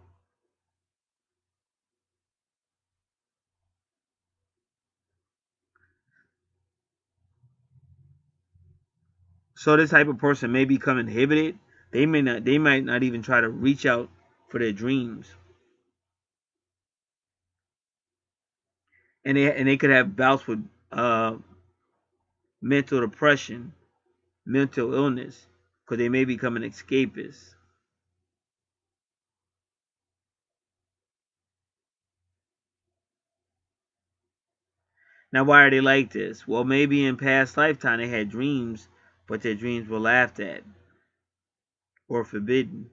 So this type of person may become inhibited. They might not even try to reach out for their dreams. And they could have bouts with mental depression, mental illness, because they may become an escapist. Now, why are they like this? Well, maybe in past lifetime they had dreams, but their dreams were laughed at or forbidden.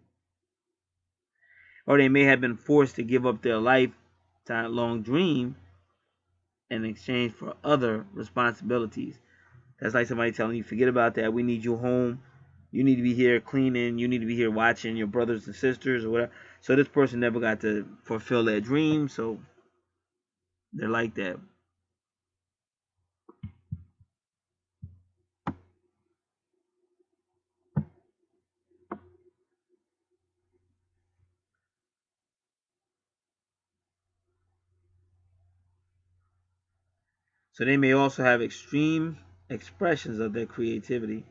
Or they may have been forced to give up their lifetime-long dream in exchange for other responsibilities. That's like somebody telling you, forget about that. We need you home. You need to be here cleaning. You need to be here watching your brothers and sisters or whatever. So this person never got to fulfill their dream. So they're like that. So they may also have extreme expressions of their creativity.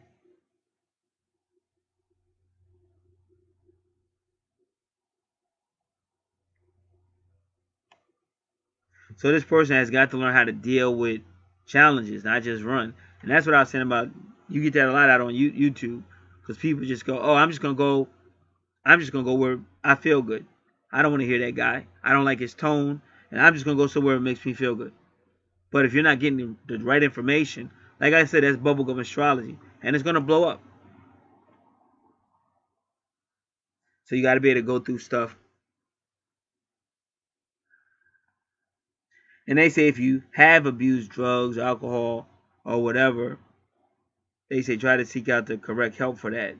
So this person has got to learn how to deal with challenges, not just run. And that's what I was saying about, you get that a lot out on YouTube, because people just go, oh, I'm just gonna go where I feel good. I don't want to hear that guy. I don't like his tone, and I'm just gonna go somewhere that makes me feel good. But if you're not getting the right information, like I said, that's bubblegum astrology, and it's gonna blow up. So you got to be able to go through stuff. And they say if you have abused drugs, alcohol, or whatever, they say try to seek out the correct help for that.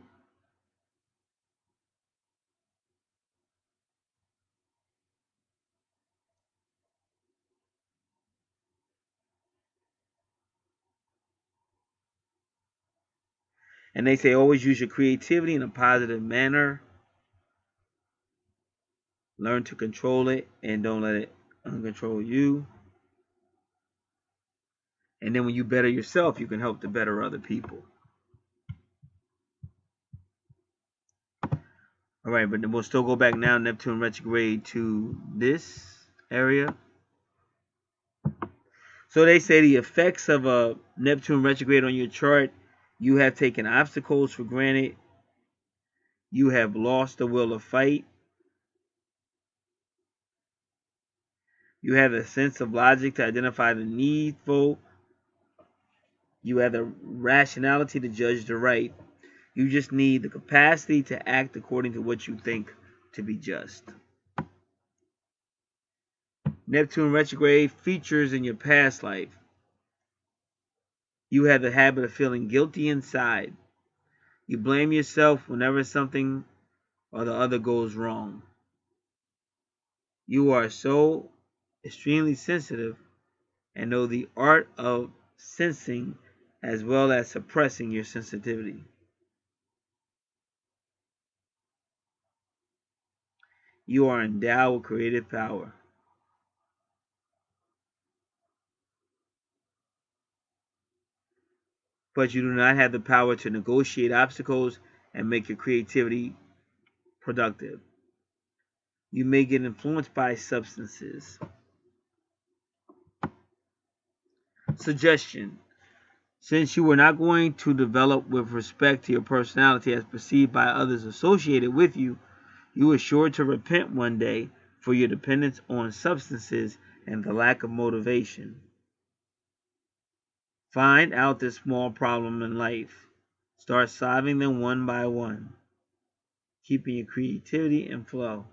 And they say always use your creativity in a positive manner. Learn to control it and don't let it uncontrol you. And then when you better yourself, you can help to better other people. All right, but then we'll still go back now, Neptune retrograde, to this area. So they say the effects of a Neptune retrograde on your chart: you have taken obstacles for granted. You have lost the will to fight. You have a sense of logic to identify the needful. You have the rationality to judge the right. You just need the capacity to act according to what you think to be just. Neptune retrograde features in your past life. You have the habit of feeling guilty inside. You blame yourself whenever something or the other goes wrong. You are so extremely sensitive and know the art of sensing as well as suppressing your sensitivity. You are endowed with creative power. But you do not have the power to negotiate obstacles and make your creativity productive. You may get influenced by substances. Suggestion: since you are not going to develop with respect to your personality as perceived by others associated with you, you are sure to repent one day for your dependence on substances and the lack of motivation. Find out this small problem in life. Start solving them one by one, keeping your creativity in flow.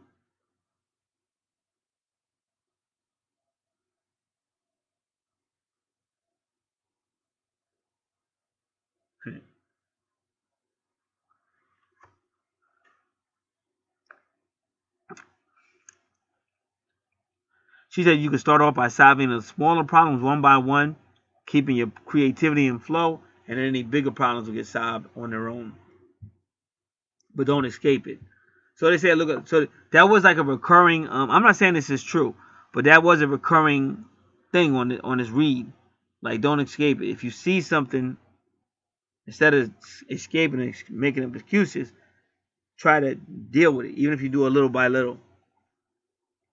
She said you can start off by solving the smaller problems one by one, keeping your creativity in flow, and then any bigger problems will get solved on their own. But don't escape it. So they said, look, so that was like a recurring. I'm not saying this is true, but that was a recurring thing on this read. Like, don't escape it. If you see something, instead of escaping and making up excuses, try to deal with it, even if you do it little by little.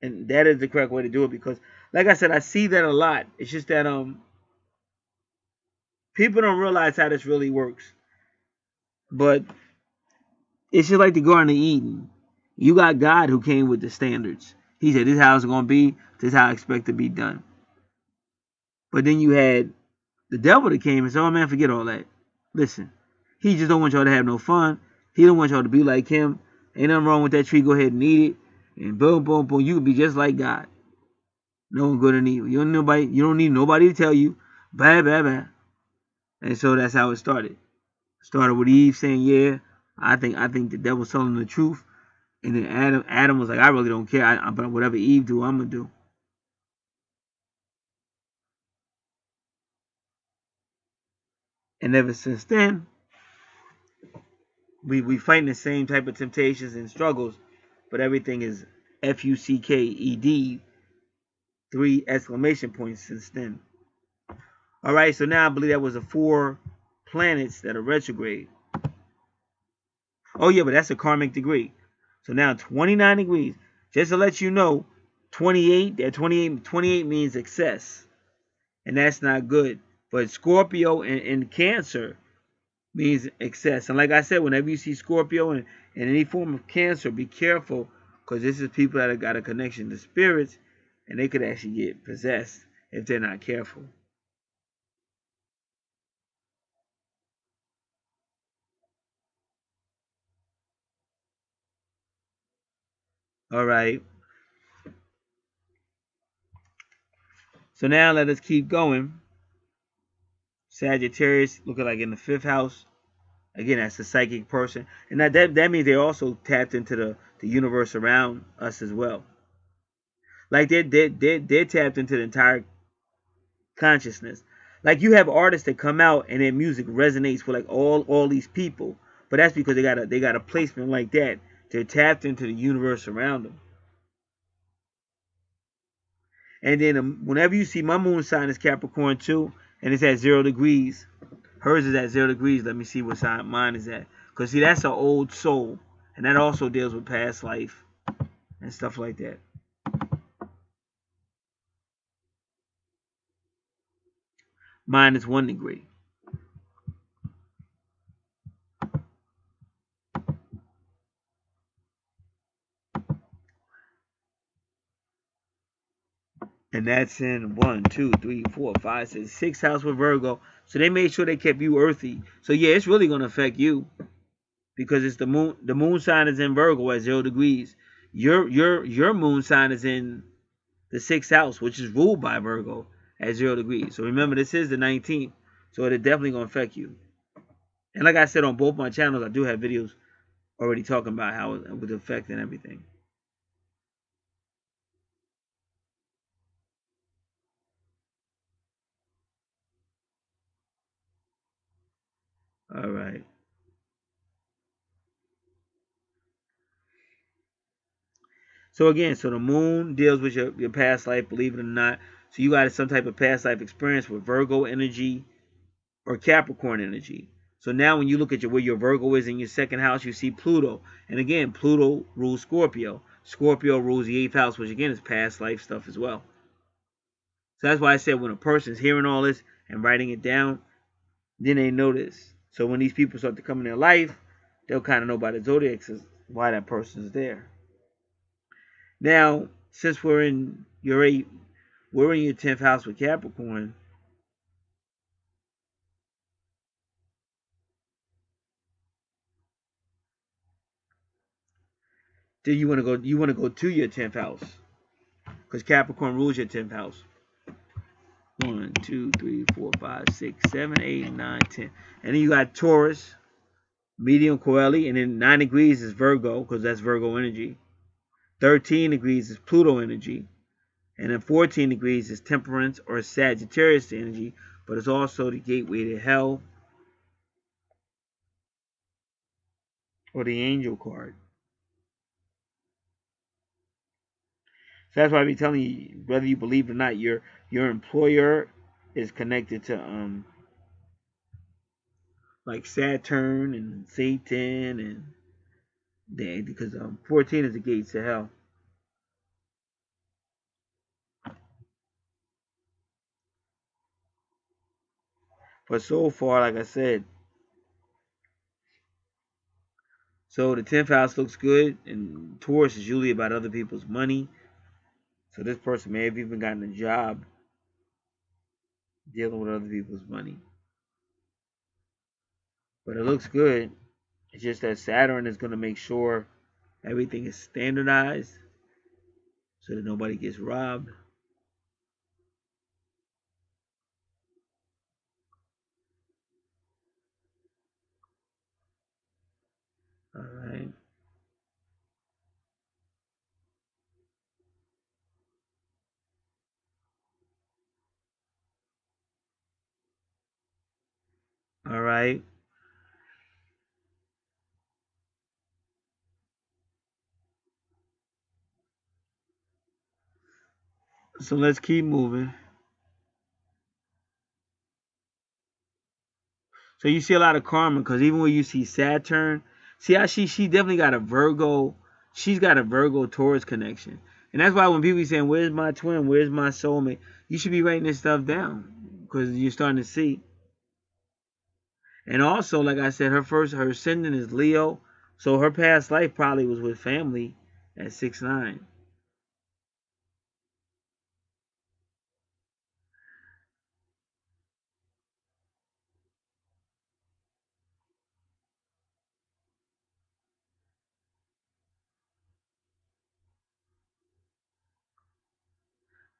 And that is the correct way to do it, because, like I said, I see that a lot. It's just that people don't realize how this really works. But it's just like the Garden of Eden. You got God who came with the standards. He said, this is how it's going to be. This is how I expect to be done. But then you had the devil that came and said, oh, man, forget all that. Listen, he just don't want y'all to have no fun. He don't want y'all to be like him. Ain't nothing wrong with that tree. Go ahead and eat it. And boom, boom, boom. You can be just like God. No one good and evil. You don't need nobody to tell you. Blah, blah, blah. And so that's how it started. Started with Eve saying, yeah, I think the devil's telling the truth. And then Adam was like, I really don't care. But whatever Eve do, I'm going to do. And ever since then, we fighting the same type of temptations and struggles, but everything is FUCKED, 3 exclamation points since then. All right, so now I believe that was the 4 planets that are retrograde. Oh yeah, but that's a karmic degree. So now 29 degrees. Just to let you know, 28 means excess, and that's not good. But Scorpio and Cancer means excess. And like I said, whenever you see Scorpio and any form of Cancer, be careful, because this is people that have got a connection to spirits, and they could actually get possessed if they're not careful. All right. So now let us keep going. Sagittarius, looking like in the 5th house. Again, that's the psychic person. And that means they're also tapped into the universe around us as well. Like they're tapped into the entire consciousness. Like you have artists that come out and their music resonates with like all these people. But that's because they got a placement like that. They're tapped into the universe around them. And then whenever you see my moon sign is Capricorn too, and it's at 0 degrees. Hers is at 0 degrees. Let me see what sign mine is at. Because see, that's an old soul. And that also deals with past life and stuff like that. Mine is 1 degree. And that's in 1, 2, 3, 4, 5, 6, 6 house with Virgo. So they made sure they kept you earthy. So yeah, it's really going to affect you. Because it's the moon. The moon sign is in Virgo at 0 degrees. Your moon sign is in the 6th house, which is ruled by Virgo at 0 degrees. So remember, this is the 19th. So it's definitely going to affect you. And like I said, on both my channels, I do have videos already talking about how it would affect and everything. All right. So again, so the moon deals with your past life, believe it or not. So you got some type of past life experience with Virgo energy or Capricorn energy. So now when you look at where your Virgo is in your 2nd house, you see Pluto. And again, Pluto rules Scorpio. Scorpio rules the 8th house, which again is past life stuff as well. So that's why I said when a person's hearing all this and writing it down, then they notice. So when these people start to come in their life, they'll kind of know by the zodiac why that person's there. Now, since we're in your 10th house with Capricorn, then you want to go to your 10th house, because Capricorn rules your 10th house. 1, 2, 3, 4, 5, 6, 7, 8, 9, 10. And then you got Taurus, medium Coeli, and then 9 degrees is Virgo, because that's Virgo energy. 13 degrees is Pluto energy. And then 14 degrees is Temperance or Sagittarius energy, but it's also the gateway to hell or the angel card. So that's why I be telling you, whether you believe it or not, your employer is connected to like Saturn and Satan and they, because 14 is the gates to hell. But so far, like I said, so the 10th house looks good, and Taurus is usually about other people's money. So this person may have even gotten a job dealing with other people's money. But it looks good. It's just that Saturn is going to make sure everything is standardized so that nobody gets robbed. All right. All right. So let's keep moving. So you see a lot of karma because even when you see Saturn, see how she definitely got a Virgo. She's got a Virgo Taurus connection, and that's why when people be saying, "Where's my twin? Where's my soulmate?" You should be writing this stuff down because you're starting to see. And also, like I said, her ascendant is Leo, so her past life probably was with family at 6'9".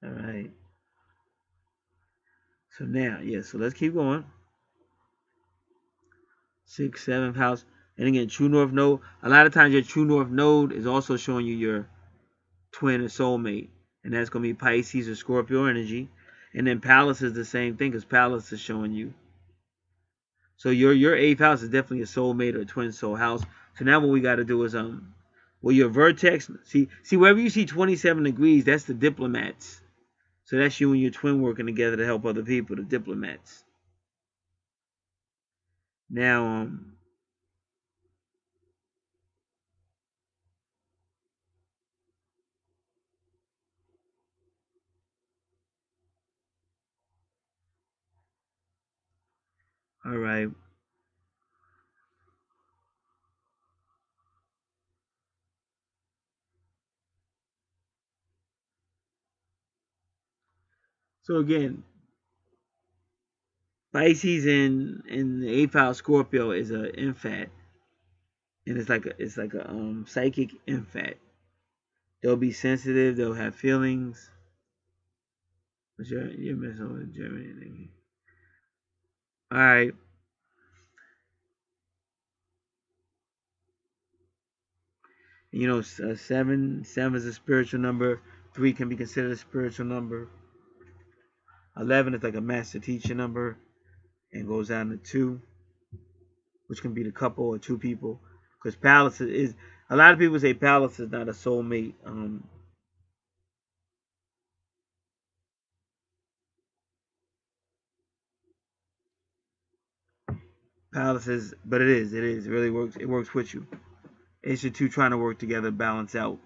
All right. So now, yeah. So let's keep going. 6th, 7th house, and again, true north node. A lot of times, your true north node is also showing you your twin or soulmate, and that's gonna be Pisces or Scorpio energy. And then Palace is the same thing because Palace is showing you. So your 8th house is definitely a soulmate or a twin soul house. So now what we got to do is well, your vertex. See wherever you see 27 degrees, that's the diplomats. So that's you and your twin working together to help other people, the diplomats. Now all right. So again, Pisces in the 8th house Scorpio is a infat, and it's like a psychic infat. They'll be sensitive. They'll have feelings. But you're messing with Germany. All right. You know, seven is a spiritual number. 3 can be considered a spiritual number. 11 is like a master teacher number, and goes down to 2, which can be the couple or 2 people. Because Palace is a lot of people say Palace is not a soulmate. Palace is, but it is. It is. It really works. It works with you. It's the two trying to work together, balance out.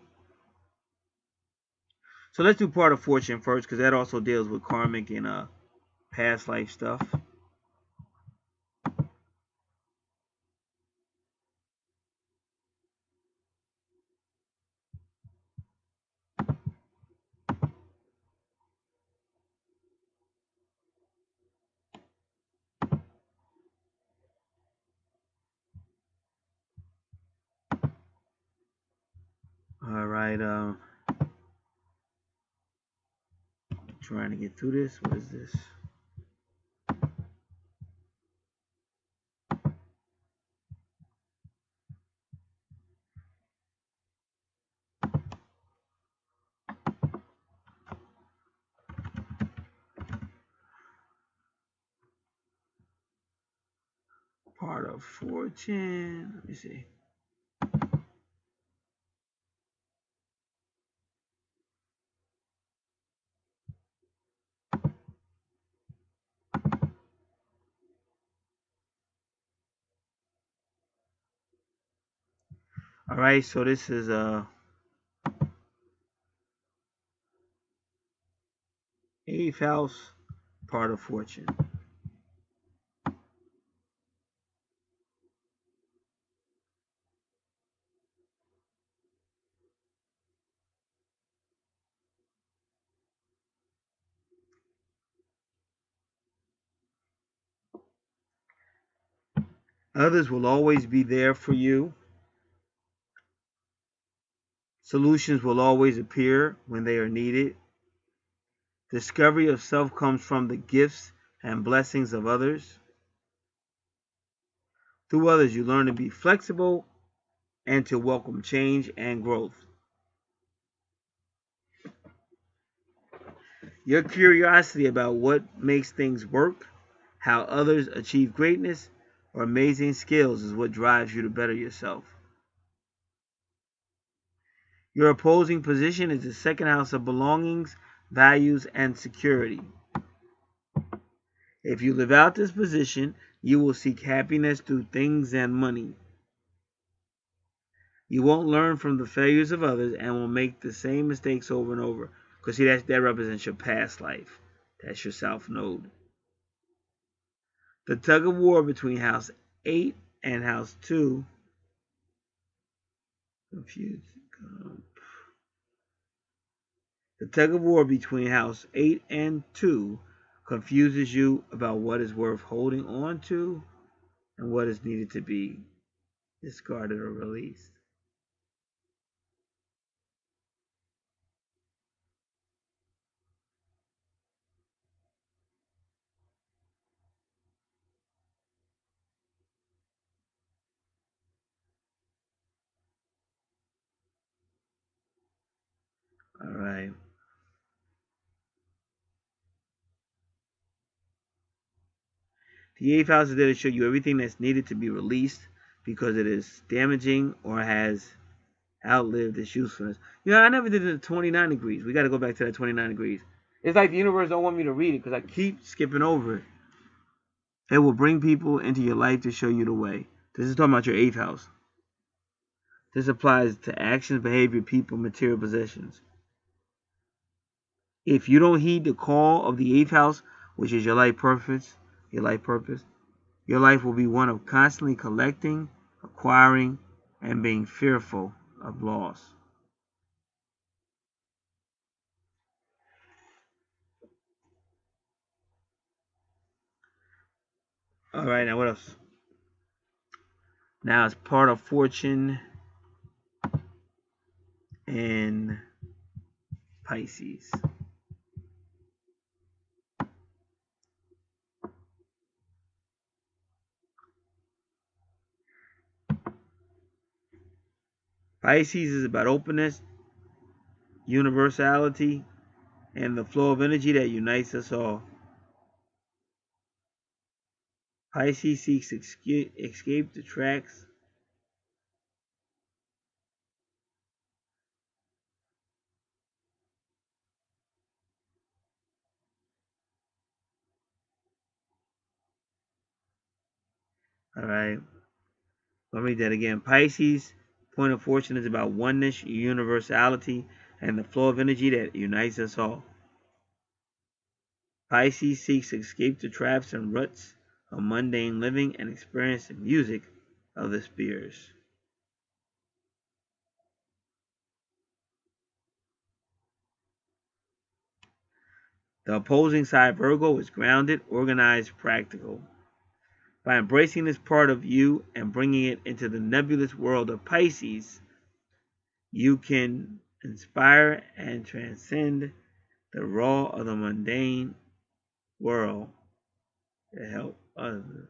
So let's do part of fortune first, because that also deals with karmic and past life stuff. All right. Trying to get through this. What is this? Part of fortune. Let me see. All right, so this is eighth house, part of fortune. Others will always be there for you. Solutions will always appear when they are needed. Discovery of self comes from the gifts and blessings of others. Through others, you learn to be flexible and to welcome change and growth. Your curiosity about what makes things work, how others achieve greatness, or amazing skills is what drives you to better yourself. Your opposing position is the second house of belongings, values, and security. If you live out this position, you will seek happiness through things and money. You won't learn from the failures of others and will make the same mistakes over and over. Because see, that represents your past life. That's your South Node. The tug of war between House 8 and House 2. Confused. The tug of war between House 8 and 2 confuses you about what is worth holding on to and what is needed to be discarded or released. All right. The eighth house is there to show you everything that's needed to be released because it is damaging or has outlived its usefulness. You know, I never did the 29 degrees. We got to go back to that 29 degrees. It's like the universe don't want me to read it because I keep skipping over it. It will bring people into your life to show you the way. This is talking about your eighth house. This applies to actions, behavior, people, material possessions. If you don't heed the call of the eighth house, which is your life purpose, your life will be one of constantly collecting, acquiring, and being fearful of loss. All right, now what else? Now it's part of fortune in Pisces. Pisces is about openness, universality, and the flow of energy that unites us all. Pisces seeks escape the tracks. All right. Let me read that again. Pisces, point of fortune is about oneness, universality, and the flow of energy that unites us all. Pisces seeks to escape the traps and ruts of mundane living and experience the music of the spheres. The opposing side, Virgo, is grounded, organized, practical. By embracing this part of you and bringing it into the nebulous world of Pisces, you can inspire and transcend the raw of the mundane world to help others.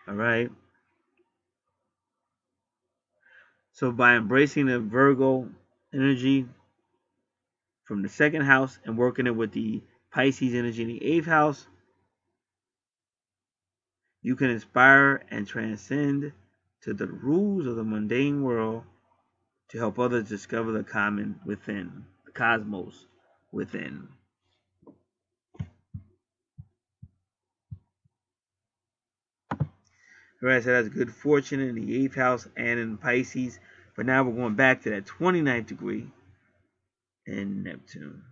All right. So by embracing the Virgo energy from the second house and working it with the Pisces energy in the eighth house, you can inspire and transcend to the rules of the mundane world to help others discover the common within, the cosmos. within. Alright, so that's good fortune in the 8th house and in Pisces. But now we're going back to that 29th degree in Neptune.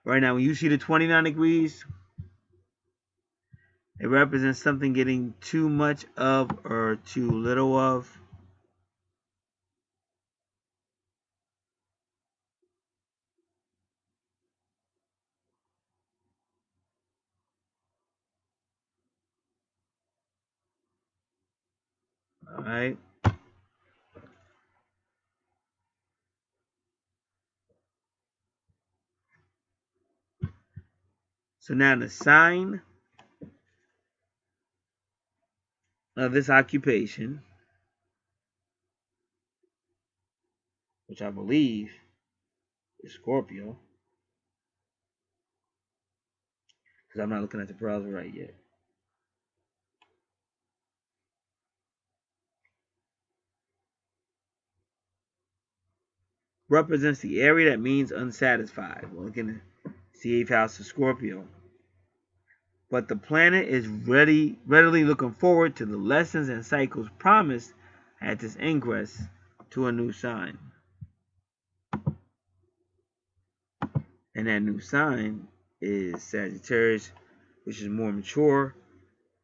Right now, when you see the 29 degrees, it represents something getting too much of or too little of. Alright. So now the sign of this occupation, which I believe is Scorpio, because I'm not looking at the browser right yet. Represents the area that means unsatisfied. Well, again, it's the 8th house of Scorpio. But the planet is readily looking forward to the lessons and cycles promised at this ingress to a new sign. And that new sign is Sagittarius, which is more mature,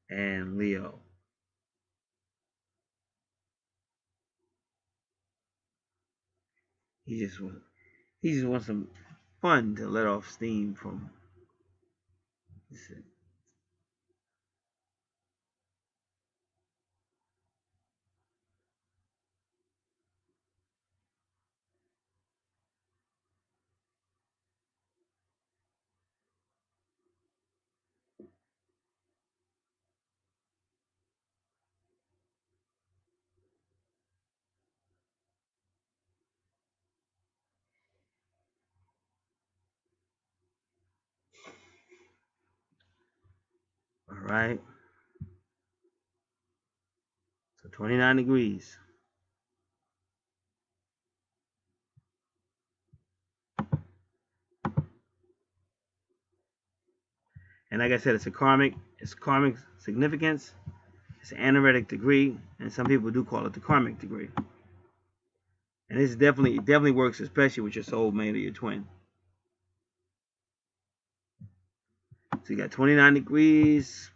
and Leo. He just wants some fun to let off steam from. All right. So 29 degrees. And like I said, it's karmic significance. It's an anaretic degree, and some people do call it the karmic degree. And this definitely works, especially with your soulmate or your twin. So you got 29 degrees,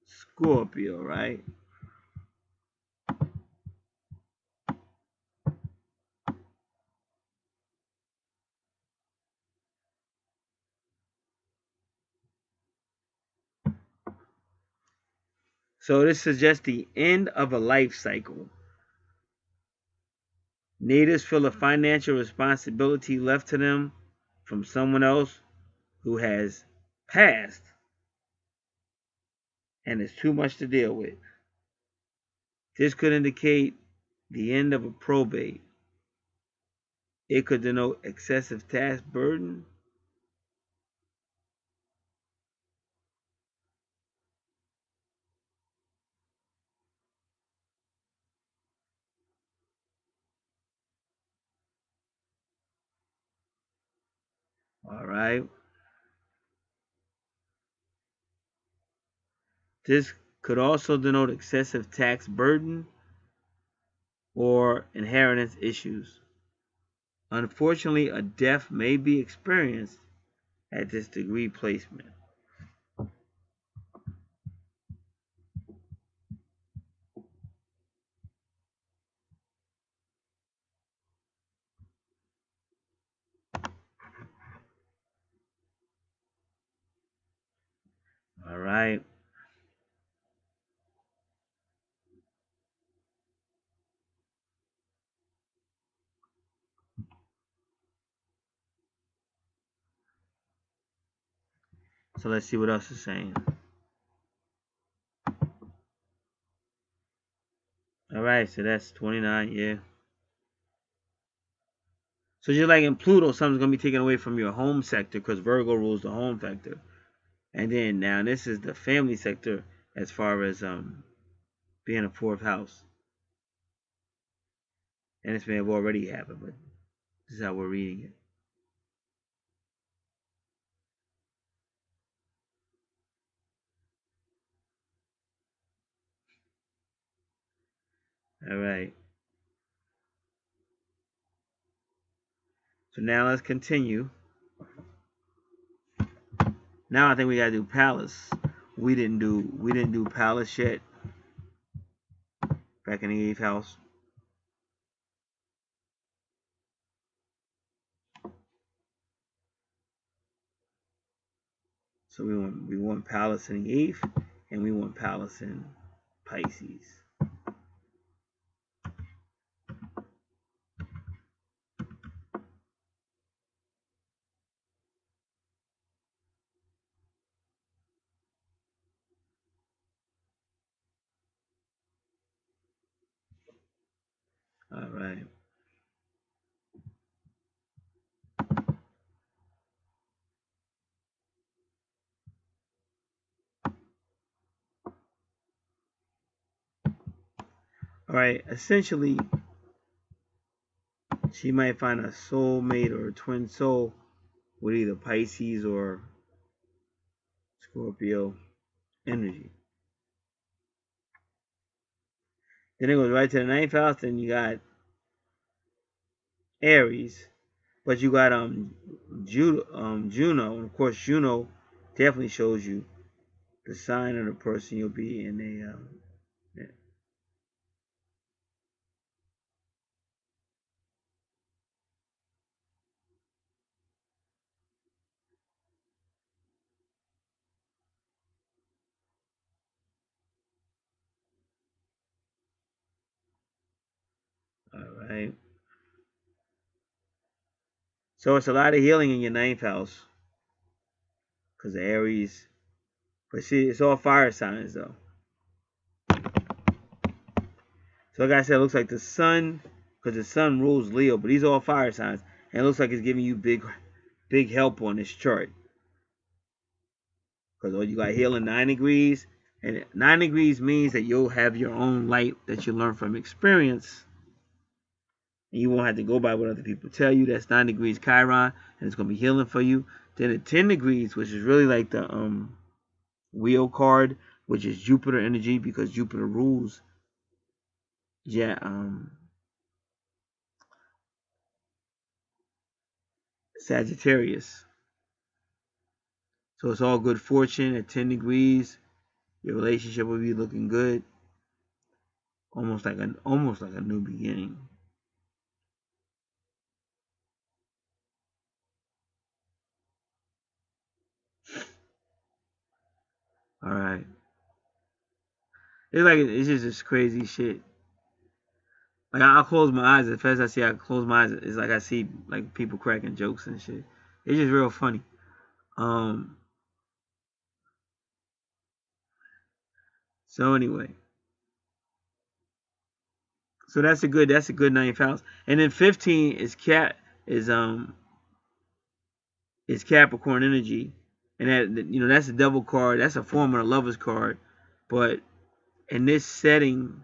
Scorpio, right? So this suggests the end of a life cycle. Natives feel a financial responsibility left to them from someone else who has passed and is too much to deal with. This could indicate the end of a probate. It could denote excessive task burden. All right. This could also denote excessive tax burden or inheritance issues. Unfortunately, a death may be experienced at this degree placement. All right. So let's see what else is saying. All right, so that's 29, yeah. So just like in Pluto, something's going to be taken away from your home sector because Virgo rules the home sector. And then now this is the family sector as far as being a fourth house. And this may have already happened, but this is how we're reading it. All right. So now let's continue. Now I think we gotta do Palace. We didn't do Palace yet. Back in the 8th house. So we want Palace in the 8th, and we want Palace in Pisces. All right. All right. Essentially, she might find a soulmate or a twin soul with either Pisces or Scorpio energy. Then it goes right to the 9th house. Then you got Aries, but you got Juno. And of course, Juno definitely shows you the sign of the person you'll be in a. Yeah. All right. So it's a lot of healing in your 9th house because Aries. But see, it's all fire signs though. So like I said, it looks like the sun, because the sun rules Leo, but these are all fire signs, and it looks like it's giving you big help on this chart. Because you got healing 9 degrees, and 9 degrees means that you'll have your own light that you learn from experience. And you won't have to go by what other people tell you. That's 9 degrees Chiron, and it's going to be healing for you. Then at 10 degrees, which is really like the wheel card, which is Jupiter energy, because Jupiter rules. Yeah, Sagittarius. So it's all good fortune at 10 degrees. Your relationship will be looking good. Almost like a new beginning. All right. It's just this crazy shit. Like I'll close my eyes. At first I close my eyes. It's like I see like people cracking jokes and shit. It's just real funny. So anyway. So that's a good 9th house. And then 15 is Capricorn energy. And that that's a double card. That's a form of a lover's card. But in this setting,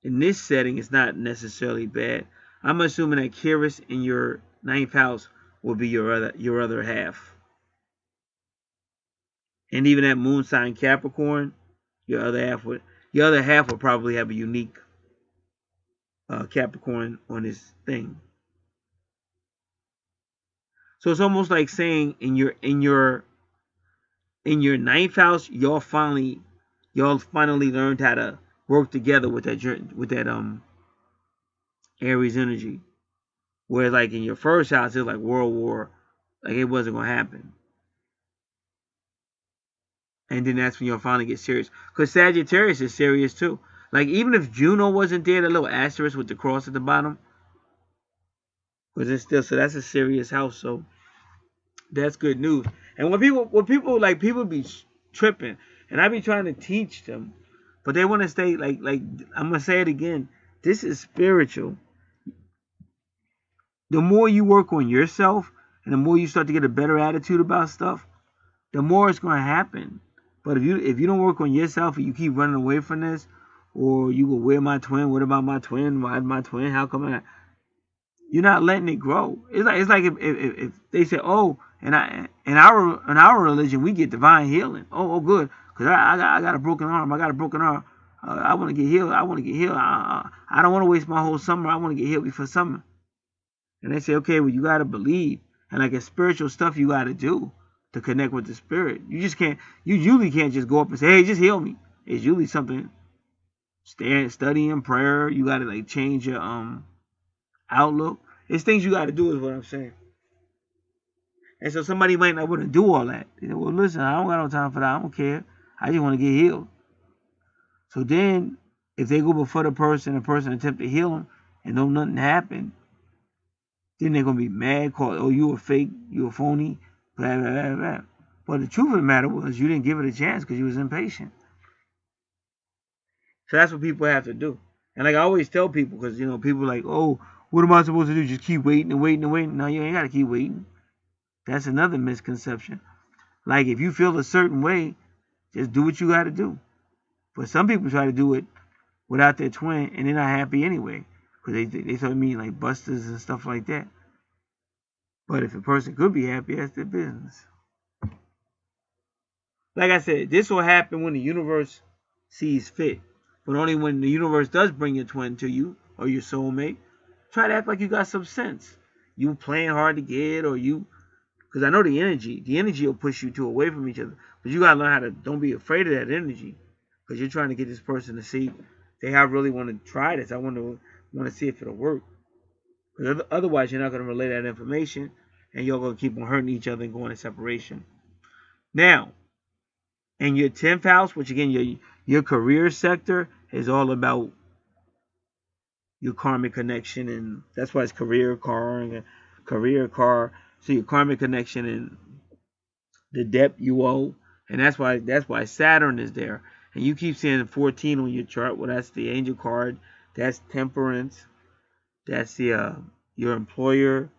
it's not necessarily bad. I'm assuming that Kyrus in your 9th house will be your other half. And even that moon sign Capricorn, your other half would probably have a unique Capricorn on this thing. So it's almost like saying in your 9th house, y'all finally learned how to work together with that Aries energy. Whereas like in your first house, it was like World War, like it wasn't gonna happen. And then that's when you'll finally get serious. Because Sagittarius is serious too. Like even if Juno wasn't there, the little asterisk with the cross at the bottom, because it's still, so that's a serious house. So that's good news. And when people be tripping, and I be trying to teach them, but they want to stay like I'm gonna say it again. This is spiritual. the more you work on yourself and the more you start to get a better attitude about stuff, the more it's going to happen. But if you don't work on yourself and you keep running away from this, or you go, where my twin? What about my twin? Why my twin? How come you're not letting it grow? It's like if they say, oh, and in our religion we get divine healing. Oh good, because I got a broken arm. I got a broken arm. I want to get healed. I want to get healed. I don't want to waste my whole summer. I want to get healed before summer. And they say, okay, well, you got to believe. And like it's spiritual stuff you got to do to connect with the spirit. You just can't, you usually can't just go up and say, hey, just heal me. It's usually something, studying, prayer. You got to like change your outlook. It's things you got to do is what I'm saying. And so somebody might not want to do all that. They say, well, listen, I don't got no time for that. I don't care. I just want to get healed. So then, if they go before the person attempt to heal them, and no nothing happened, then they're going to be mad, called, oh, you a fake, you a phony, blah, blah, blah, blah. But the truth of the matter was you didn't give it a chance because you was impatient. So that's what people have to do. And like I always tell people, because, you know, people are like, oh, what am I supposed to do? Just keep waiting and waiting and waiting. No, you ain't got to keep waiting. That's another misconception. Like if you feel a certain way, just do what you got to do. But some people try to do it without their twin, and they're not happy anyway. Because they start meeting like busters and stuff like that. But if a person could be happy, that's their business. Like I said, this will happen when the universe sees fit. But only when the universe does bring your twin to you, or your soulmate. Try to act like you got some sense. You playing hard to get, or you... Because I know the energy will push you two away from each other. But you got to learn how to... Don't be afraid of that energy. Because you're trying to get this person to see... Hey, I really want to try this. I want to see if it'll work. Because otherwise, you're not going to relay that information, and you're going to keep on hurting each other and going in separation. Now, in your 10th house, which again, your career sector is all about your karmic connection, and that's why it's career car. So your karmic connection and the debt you owe, and that's why Saturn is there. And you keep seeing 14 on your chart. Well, that's the angel card. That's temperance. That's the your employer.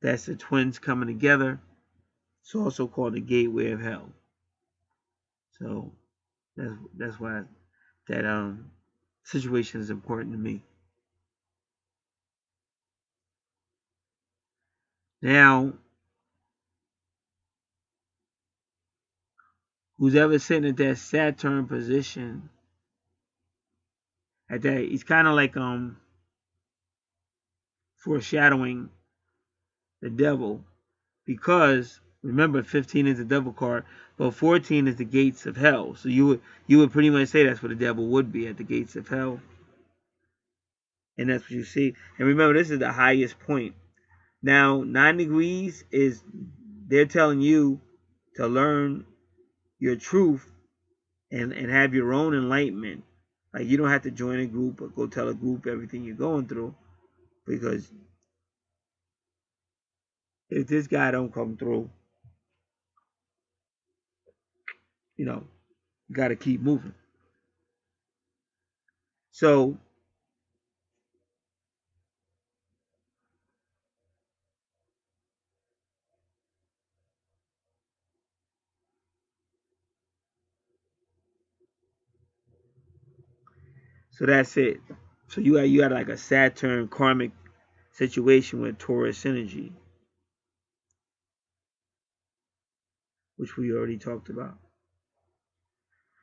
That's the twins coming together. It's also called the gateway of hell. So that's why that situation is important to me. Now, who's ever sitting at that Saturn position, at that, he's kind of like foreshadowing the devil, because remember 15 is the devil card, but 14 is the gates of hell. So you would pretty much say that's where the devil would be, at the gates of hell. And that's what you see. And remember, this is the highest point. Now, 9 degrees is, they're telling you to learn your truth and have your own enlightenment. Like, you don't have to join a group or go tell a group everything you're going through, because if this guy don't come through, you know, you got to keep moving. So that's it. So you got like a Saturn karmic situation with Taurus energy, which we already talked about.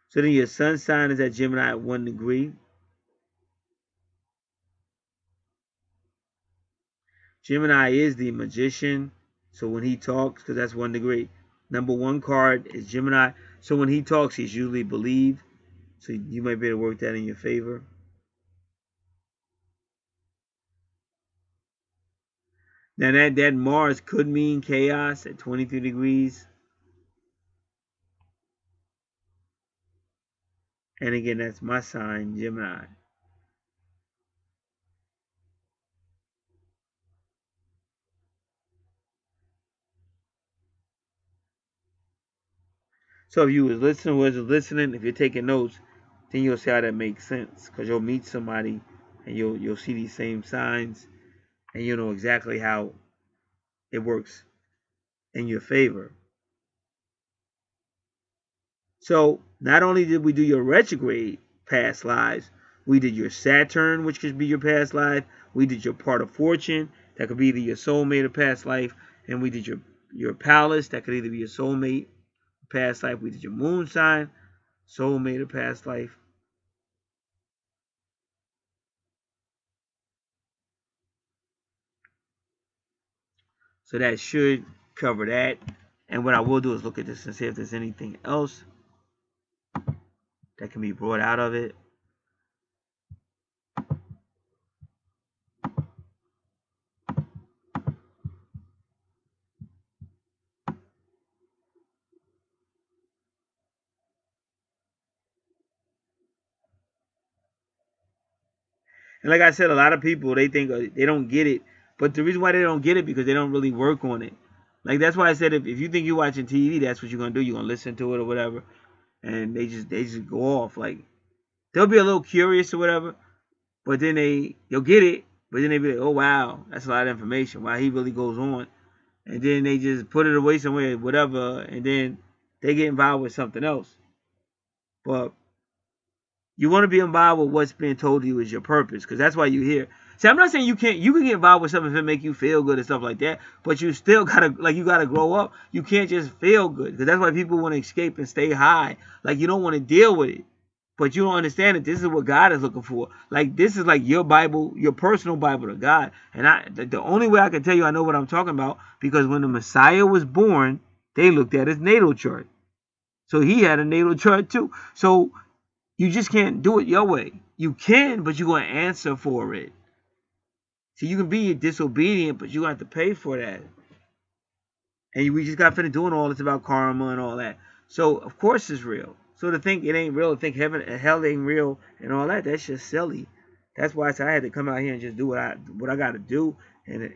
So then your sun sign is at Gemini at 1 degree. Gemini is the magician. So when he talks, because that's 1 degree, number 1 card is Gemini. So when he talks, he's usually believed. So you might be able to work that in your favor. Now that Mars could mean chaos at 23 degrees. And again, that's my sign, Gemini. So if you was listening, if you're taking notes, then you'll see how that makes sense. Because you'll meet somebody and you'll see these same signs. and you'll know exactly how it works in your favor. So not only did we do your retrograde past lives, we did your Saturn, which could be your past life. We did your part of fortune, that could be either your soulmate or past life, and we did your palace, that could either be your soulmate, past life. We did your moon sign, soulmate or past life. So that should cover that. And what I will do is look at this and see if there's anything else that can be brought out of it. And like I said, a lot of people, they think they don't get it. But the reason why they don't get it because they don't really work on it. Like that's why I said if you think you're watching TV, that's what you're gonna do. You're gonna listen to it or whatever, and they just go off. Like they'll be a little curious or whatever, but then they'll get it. But then they be like, oh wow, that's a lot of information. Wow, he really goes on, and then they just put it away somewhere, whatever, and then they get involved with something else. But you want to be involved with what's being told to you is your purpose, because that's why you're here. See, I'm not saying you can get involved with something if it make you feel good and stuff like that, but you still gotta grow up. You can't just feel good, because that's why people want to escape and stay high. Like you don't want to deal with it, but you don't understand that this is what God is looking for. Like this is like your Bible, your personal Bible to God. And the only way I can tell you I know what I'm talking about, because when the Messiah was born, they looked at his natal chart, so he had a natal chart too. So you just can't do it your way. You can, but you're going to answer for it. So you can be disobedient, but you're going to have to pay for that. And we just got finished doing all this about karma and all that. So, of course, it's real. So to think it ain't real, to think heaven and hell ain't real and all that, that's just silly. That's why I said I had to come out here and just do what I got to do. And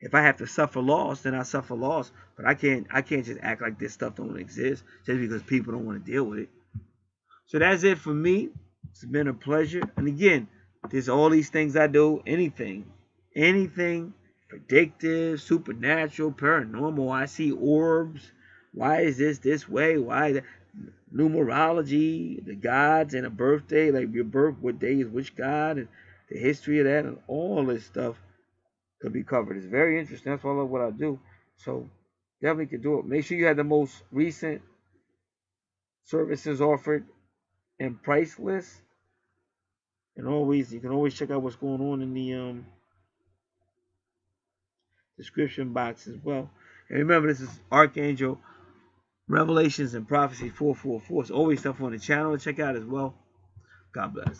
if I have to suffer loss, then I suffer loss. But I can't just act like this stuff don't exist just because people don't want to deal with it. So that's it for me. It's been a pleasure. And again, there's all these things I do. Anything predictive, supernatural, paranormal. I see orbs. Why is this way? Why that? Numerology, the gods, and a birthday, like your birth, what day is which god, and the history of that, and all this stuff could be covered. It's very interesting. That's all of what I do. So definitely can do it. Make sure you have the most recent services offered and price list, and you can always check out what's going on in the description box as well. And remember, this is Archangel Revelations and Prophecy 444. It's always stuff on the channel to check out as well. God bless.